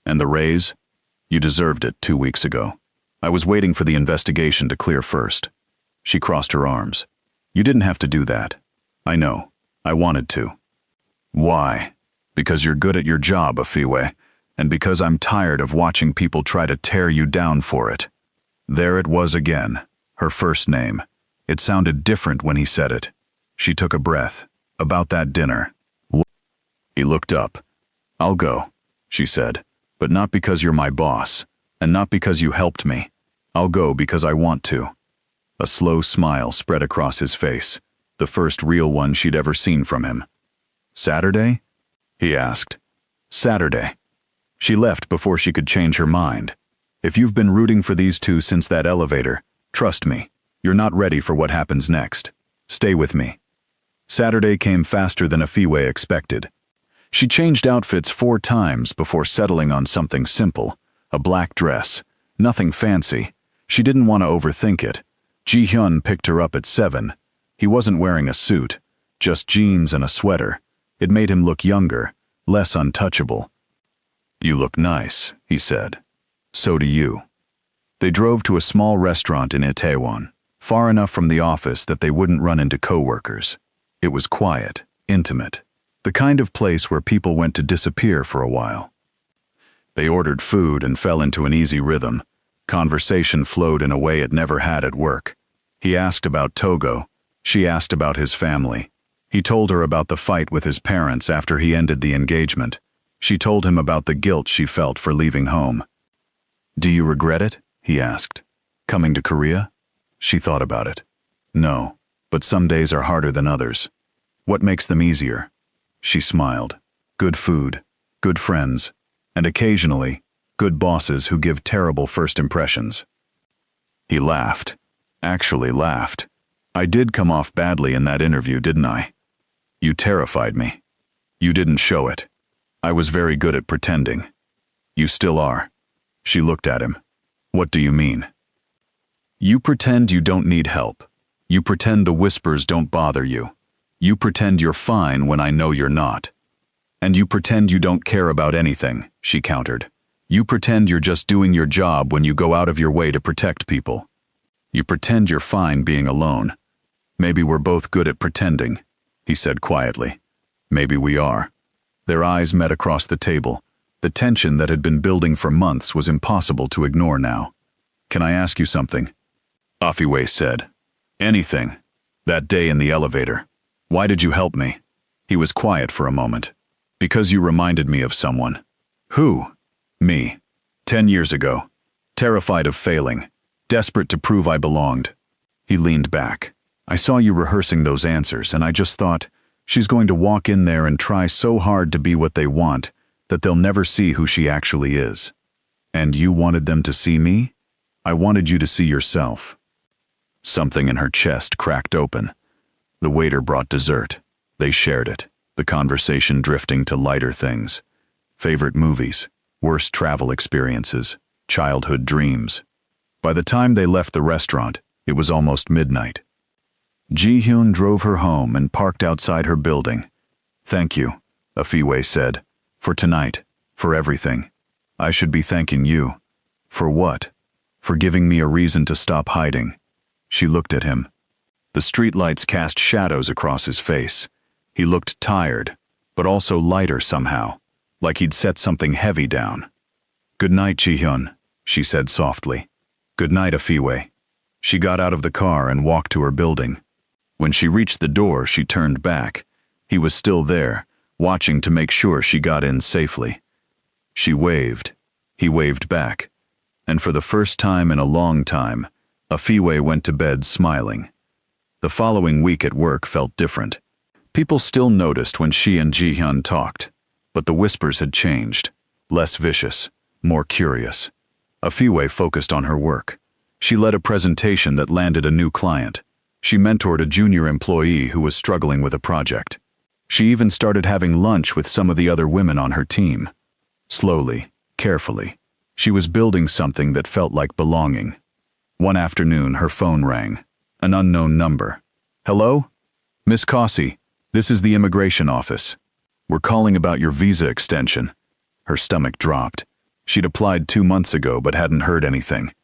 And the raise? You deserved it 2 weeks ago. I was waiting for the investigation to clear first." She crossed her arms. "You didn't have to do that. I know. I wanted to." "Why?" "Because you're good at your job, Afiwè, and because I'm tired of watching people try to tear you down for it." There it was again, her first name. It sounded different when he said it. She took a breath. "About that dinner." He looked up. "I'll go," she said, "but not because you're my boss, and not because you helped me. I'll go because I want to." A slow smile spread across his face, the first real one she'd ever seen from him. "Saturday?" he asked. "Saturday." She left before she could change her mind. "If you've been rooting for these two since that elevator, trust me, you're not ready for what happens next. Stay with me." Saturday came faster than Afiwè expected. She changed outfits 4 times before settling on something simple, a black dress, nothing fancy. She didn't want to overthink it. Ji-hyun picked her up at 7. He wasn't wearing a suit, just jeans and a sweater. It made him look younger, less untouchable. "You look nice," he said. "So do you." They drove to a small restaurant in Itaewon, far enough from the office that they wouldn't run into co-workers. It was quiet, intimate, the kind of place where people went to disappear for a while. They ordered food and fell into an easy rhythm. Conversation flowed in a way it never had at work. He asked about Togo. She asked about his family. He told her about the fight with his parents after he ended the engagement. She told him about the guilt she felt for leaving home. "Do you regret it?" he asked. "Coming to Korea?" She thought about it. "No, but some days are harder than others." "What makes them easier?" She smiled. "Good food, good friends, and occasionally, good bosses who give terrible first impressions." He laughed. Actually laughed. "I did come off badly in that interview, didn't I? You terrified me. You didn't show it. I was very good at pretending. You still are." She looked at him. "What do you mean?" "You pretend you don't need help. You pretend the whispers don't bother you. You pretend you're fine when I know you're not. And you pretend you don't care about anything," she countered. "You pretend you're just doing your job when you go out of your way to protect people. You pretend you're fine being alone. Maybe we're both good at pretending," he said quietly. "Maybe we are." Their eyes met across the table. The tension that had been building for months was impossible to ignore now. "Can I ask you something?" Afiwè said. "Anything. That day in the elevator. Why did you help me?" He was quiet for a moment. "Because you reminded me of someone." "Who?" "Me. 10 years ago. Terrified of failing. desperate to prove I belonged. He leaned back. I saw you rehearsing those answers, and I just thought, she's going to walk in there and try so hard to be what they want that they'll never see who she actually is. And you wanted them to see me? I wanted you to see yourself. Something in her chest cracked open. The waiter brought dessert. They shared it, the conversation drifting to lighter things. Favorite movies, worst travel experiences, childhood dreams. By the time they left the restaurant, it was almost midnight. Ji-hyun drove her home and parked outside her building. Thank you, Afiwè said, for tonight, for everything. I should be thanking you. For what? For giving me a reason to stop hiding. She looked at him. The streetlights cast shadows across his face. He looked tired, but also lighter somehow, like he'd set something heavy down. Good night, Ji-hyun, she said softly. Good night, Afiwè. She got out of the car and walked to her building. When she reached the door, she turned back. He was still there, watching to make sure she got in safely. She waved. He waved back. And for the first time in a long time, Afiwè went to bed smiling. The following week at work felt different. People still noticed when she and Ji-hyun talked, but the whispers had changed. Less vicious, more curious. Afiwè focused on her work. She led a presentation that landed a new client. She mentored a junior employee who was struggling with a project. She even started having lunch with some of the other women on her team. Slowly, carefully, she was building something that felt like belonging. One afternoon, her phone rang. An unknown number. Hello? Miss Cossey, this is the immigration office. We're calling about your visa extension. Her stomach dropped. She'd applied 2 months ago but hadn't heard anything.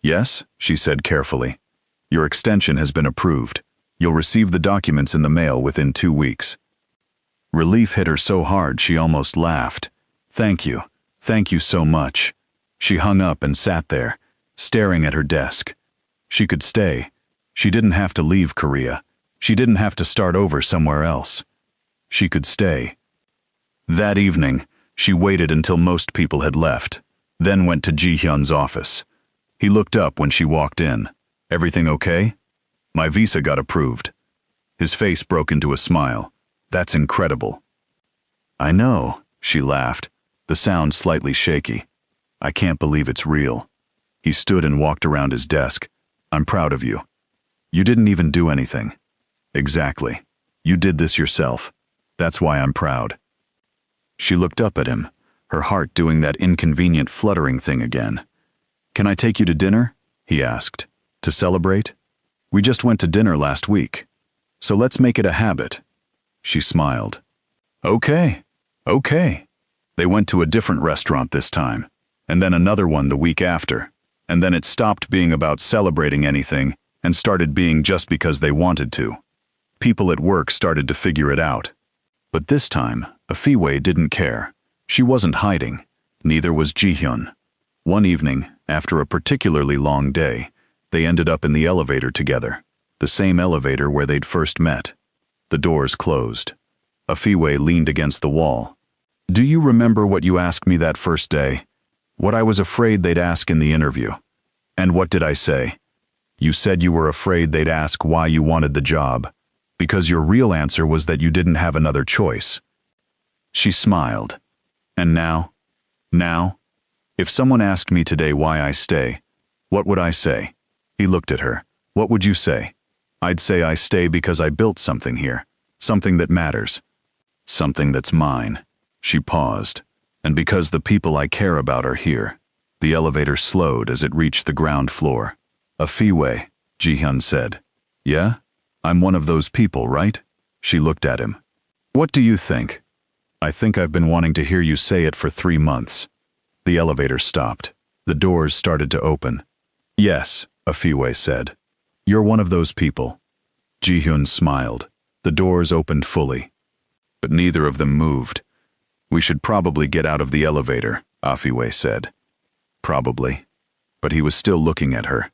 Yes, she said carefully. Your extension has been approved. You'll receive the documents in the mail within 2 weeks. Relief hit her so hard she almost laughed. Thank you. Thank you so much. She hung up and sat there, staring at her desk. She could stay. She didn't have to leave Korea. She didn't have to start over somewhere else. She could stay. That evening, she waited until most people had left, then went to Ji-hyun's office. He looked up when she walked in. Everything okay? My visa got approved. His face broke into a smile. That's incredible. I know, she laughed, the sound slightly shaky. I can't believe it's real. He stood and walked around his desk. I'm proud of you. You didn't even do anything. Exactly. You did this yourself. That's why I'm proud. She looked up at him, her heart doing that inconvenient fluttering thing again. Can I take you to dinner? He asked. To celebrate? We just went to dinner last week. So let's make it a habit. She smiled. Okay. They went to a different restaurant this time, and then another one the week after, and then it stopped being about celebrating anything and started being just because they wanted to. People at work started to figure it out. But this time, Afiwè didn't care. She wasn't hiding. Neither was Ji-hyun. One evening, after a particularly long day, they ended up in the elevator together, the same elevator where they'd first met. The doors closed. Afiwè leaned against the wall. Do you remember what you asked me that first day? What I was afraid they'd ask in the interview? And what did I say? You said you were afraid they'd ask why you wanted the job, because your real answer was that you didn't have another choice. She smiled. And now? Now? If someone asked me today why I stay, what would I say? He looked at her. What would you say? I'd say I stay because I built something here, something that matters, something that's mine. She paused. And because the people I care about are here. The elevator slowed as it reached the ground floor. Afiwè, Ji-hyun said. Yeah? I'm one of those people, right? She looked at him. What do you think? I think I've been wanting to hear you say it for 3 months. The elevator stopped. The doors started to open. Yes, Afiwè said. You're one of those people. Ji-hyun smiled. The doors opened fully. But neither of them moved. We should probably get out of the elevator, Afiwè said. Probably. But he was still looking at her.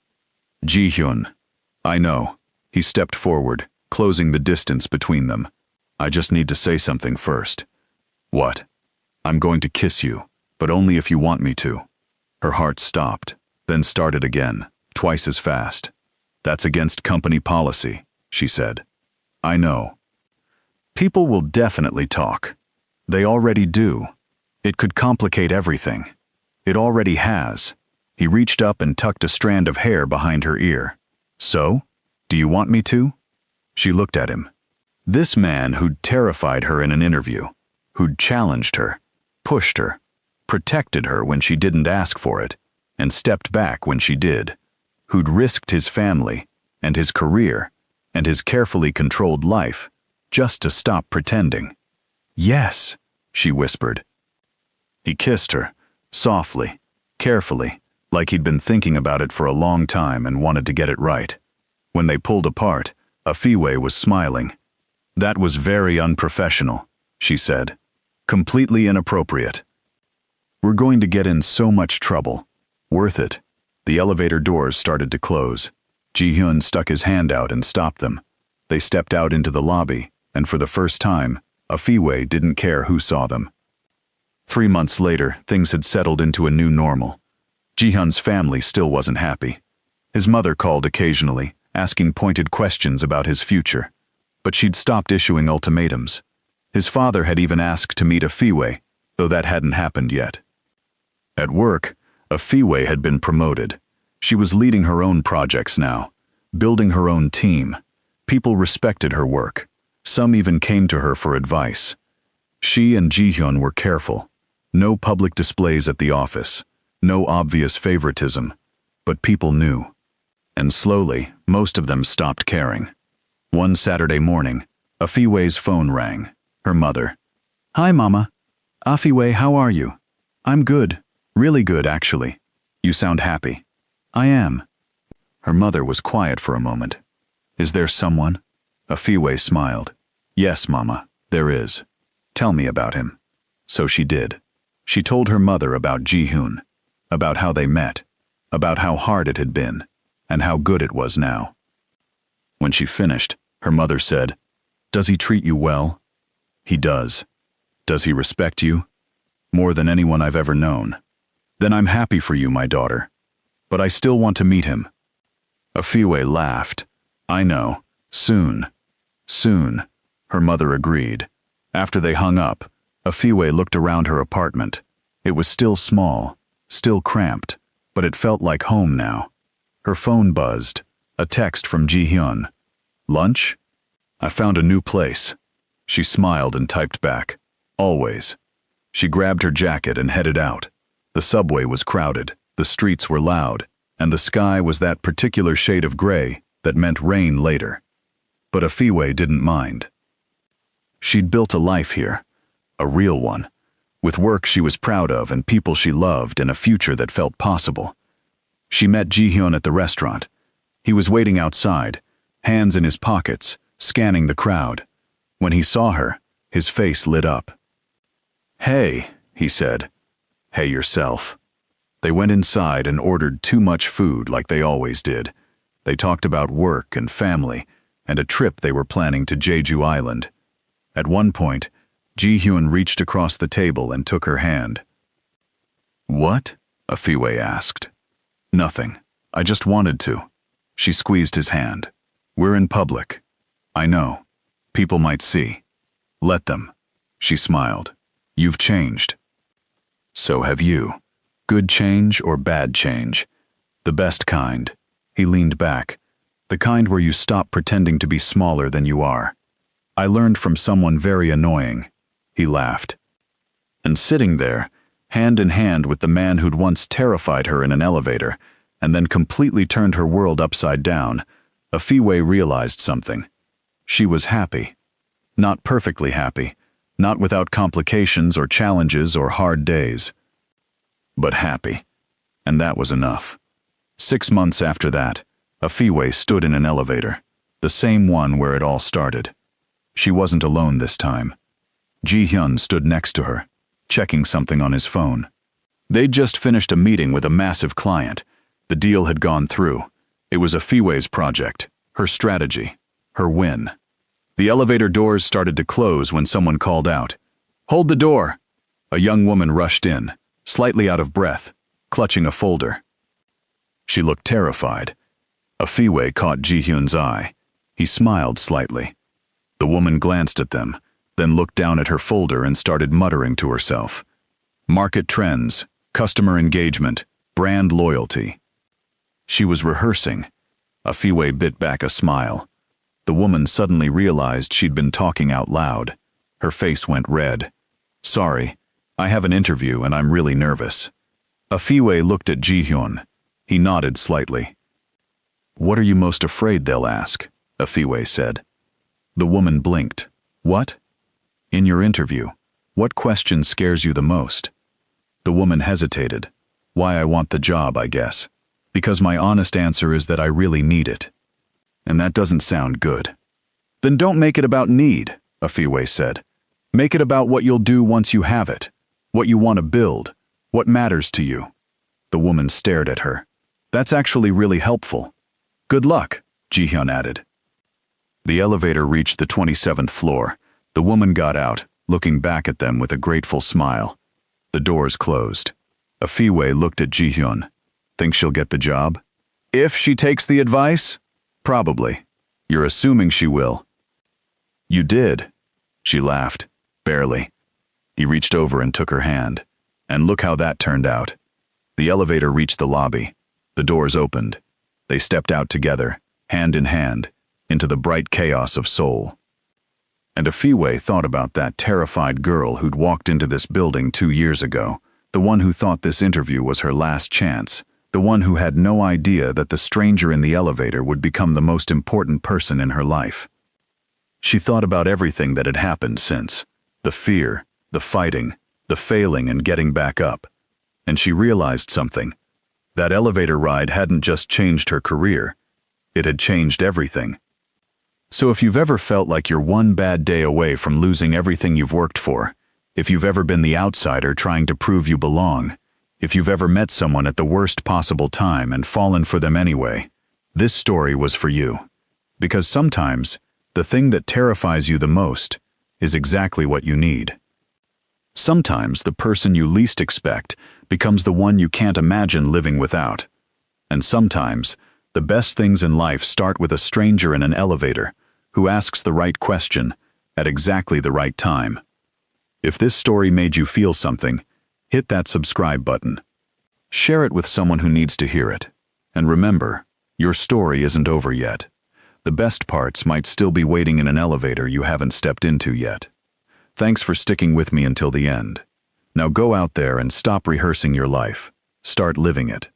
Ji-hyun. I know. He stepped forward, closing the distance between them. I just need to say something first. What? I'm going to kiss you, but only if you want me to. Her heart stopped, then started again, twice as fast. "That's against company policy," she said. "I know. People will definitely talk. They already do. It could complicate everything. It already has." He reached up and tucked a strand of hair behind her ear. "So? Do you want me to?" She looked at him. This man who'd terrified her in an interview, who'd challenged her, pushed her, protected her when she didn't ask for it, and stepped back when she did, who'd risked his family, and his career, and his carefully controlled life, just to stop pretending. "Yes," she whispered. He kissed her, softly, carefully, like he'd been thinking about it for a long time and wanted to get it right. When they pulled apart, Afiwè was smiling. "That was very unprofessional," she said. "Completely inappropriate. We're going to get in so much trouble. Worth it." The elevator doors started to close. Ji-hyun stuck his hand out and stopped them. They stepped out into the lobby, and for the first time, Afiwè didn't care who saw them. 3 months later, things had settled into a new normal. Ji-hyun's family still wasn't happy. His mother called occasionally, asking pointed questions about his future. But she'd stopped issuing ultimatums. His father had even asked to meet Afiwè, though that hadn't happened yet. At work, Afiwè had been promoted. She was leading her own projects now, building her own team. People respected her work. Some even came to her for advice. She and Ji-hyun were careful. No public displays at the office. No obvious favoritism. But people knew. And slowly, most of them stopped caring. One Saturday morning, Afiwè's phone rang. Her mother. "Hi, Mama. Afiwè, how are you?" "I'm good. Really good, actually. You sound happy." "I am." Her mother was quiet for a moment. "Is there someone?" Afiwè smiled. "Yes, Mama, there is. Tell me about him." So she did. She told her mother about Ji-hyun, about how they met, about how hard it had been, and how good it was now. When she finished, her mother said, "Does he treat you well?" "He does." "Does he respect you?" "More than anyone I've ever known." "Then I'm happy for you, my daughter. But I still want to meet him." Afiwè laughed. "I know. Soon." "Soon," her mother agreed. After they hung up, Afiwè looked around her apartment. It was still small, still cramped, but it felt like home now. Her phone buzzed. A text from Ji-hyun. "Lunch?" "I found a new place." She smiled and typed back. "Always." She grabbed her jacket and headed out. The subway was crowded, the streets were loud, and the sky was that particular shade of gray that meant rain later. But Afiwè didn't mind. She'd built a life here, a real one, with work she was proud of and people she loved and a future that felt possible. She met Ji-hyun at the restaurant. He was waiting outside, hands in his pockets, scanning the crowd. When he saw her, his face lit up. "Hey," he said. "Hey yourself." They went inside and ordered too much food like they always did. They talked about work and family and a trip they were planning to Jeju Island. At one point, Ji-hyun reached across the table and took her hand. "What?" Afiwè asked. "Nothing. I just wanted to." She squeezed his hand. "We're in public." "I know. People might see." "Let them." She smiled. "You've changed." "So have you. Good change or bad change? The best kind." He leaned back. "The kind where you stop pretending to be smaller than you are." "I learned from someone very annoying." He laughed. And sitting there, hand in hand with the man who'd once terrified her in an elevator, and then completely turned her world upside down, Afiwè realized something. She was happy. Not perfectly happy, not without complications or challenges or hard days. But happy. And that was enough. 6 months after that, Afiwè stood in an elevator, the same one where it all started. She wasn't alone this time. Ji-hyun stood next to her, checking something on his phone. They'd just finished a meeting with a massive client. The deal had gone through. It was Afiwè's project, her strategy, her win. The elevator doors started to close when someone called out, "Hold the door!" A young woman rushed in, slightly out of breath, clutching a folder. She looked terrified. Afiwè caught Ji-hyun's eye. He smiled slightly. The woman glanced at them, then looked down at her folder and started muttering to herself. Market trends, customer engagement, brand loyalty. She was rehearsing. Afiwè bit back a smile. The woman suddenly realized she'd been talking out loud. Her face went red. Sorry, I have an interview and I'm really nervous. Afiwè looked at Ji-hyun. He nodded slightly. What are you most afraid they'll ask? Afiwè said. The woman blinked. What? In your interview, what question scares you the most? The woman hesitated. Why I want the job, I guess. Because my honest answer is that I really need it. And that doesn't sound good. Then don't make it about need, Afiwè said. Make it about what you'll do once you have it. What you want to build. What matters to you. The woman stared at her. That's actually really helpful. Good luck, Ji-hyun added. The elevator reached the 27th floor. The woman got out, looking back at them with a grateful smile. The doors closed. Afiwè looked at Ji-hyun. Think she'll get the job? If she takes the advice? Probably. You're assuming she will. You did. She laughed. Barely. He reached over and took her hand. And look how that turned out. The elevator reached the lobby. The doors opened. They stepped out together, hand in hand, into the bright chaos of Seoul. And Afiwè thought about that terrified girl who'd walked into this building 2 years ago, the one who thought this interview was her last chance, the one who had no idea that the stranger in the elevator would become the most important person in her life. She thought about everything that had happened since, the fear, the fighting, the failing and getting back up. And she realized something. That elevator ride hadn't just changed her career. It had changed everything. So if you've ever felt like you're one bad day away from losing everything you've worked for, if you've ever been the outsider trying to prove you belong, if you've ever met someone at the worst possible time and fallen for them anyway, this story was for you. Because sometimes, the thing that terrifies you the most is exactly what you need. Sometimes the person you least expect becomes the one you can't imagine living without. And sometimes, the best things in life start with a stranger in an elevator who asks the right question at exactly the right time. If this story made you feel something, hit that subscribe button. Share it with someone who needs to hear it. And remember, your story isn't over yet. The best parts might still be waiting in an elevator you haven't stepped into yet. Thanks for sticking with me until the end. Now go out there and stop rehearsing your life. Start living it.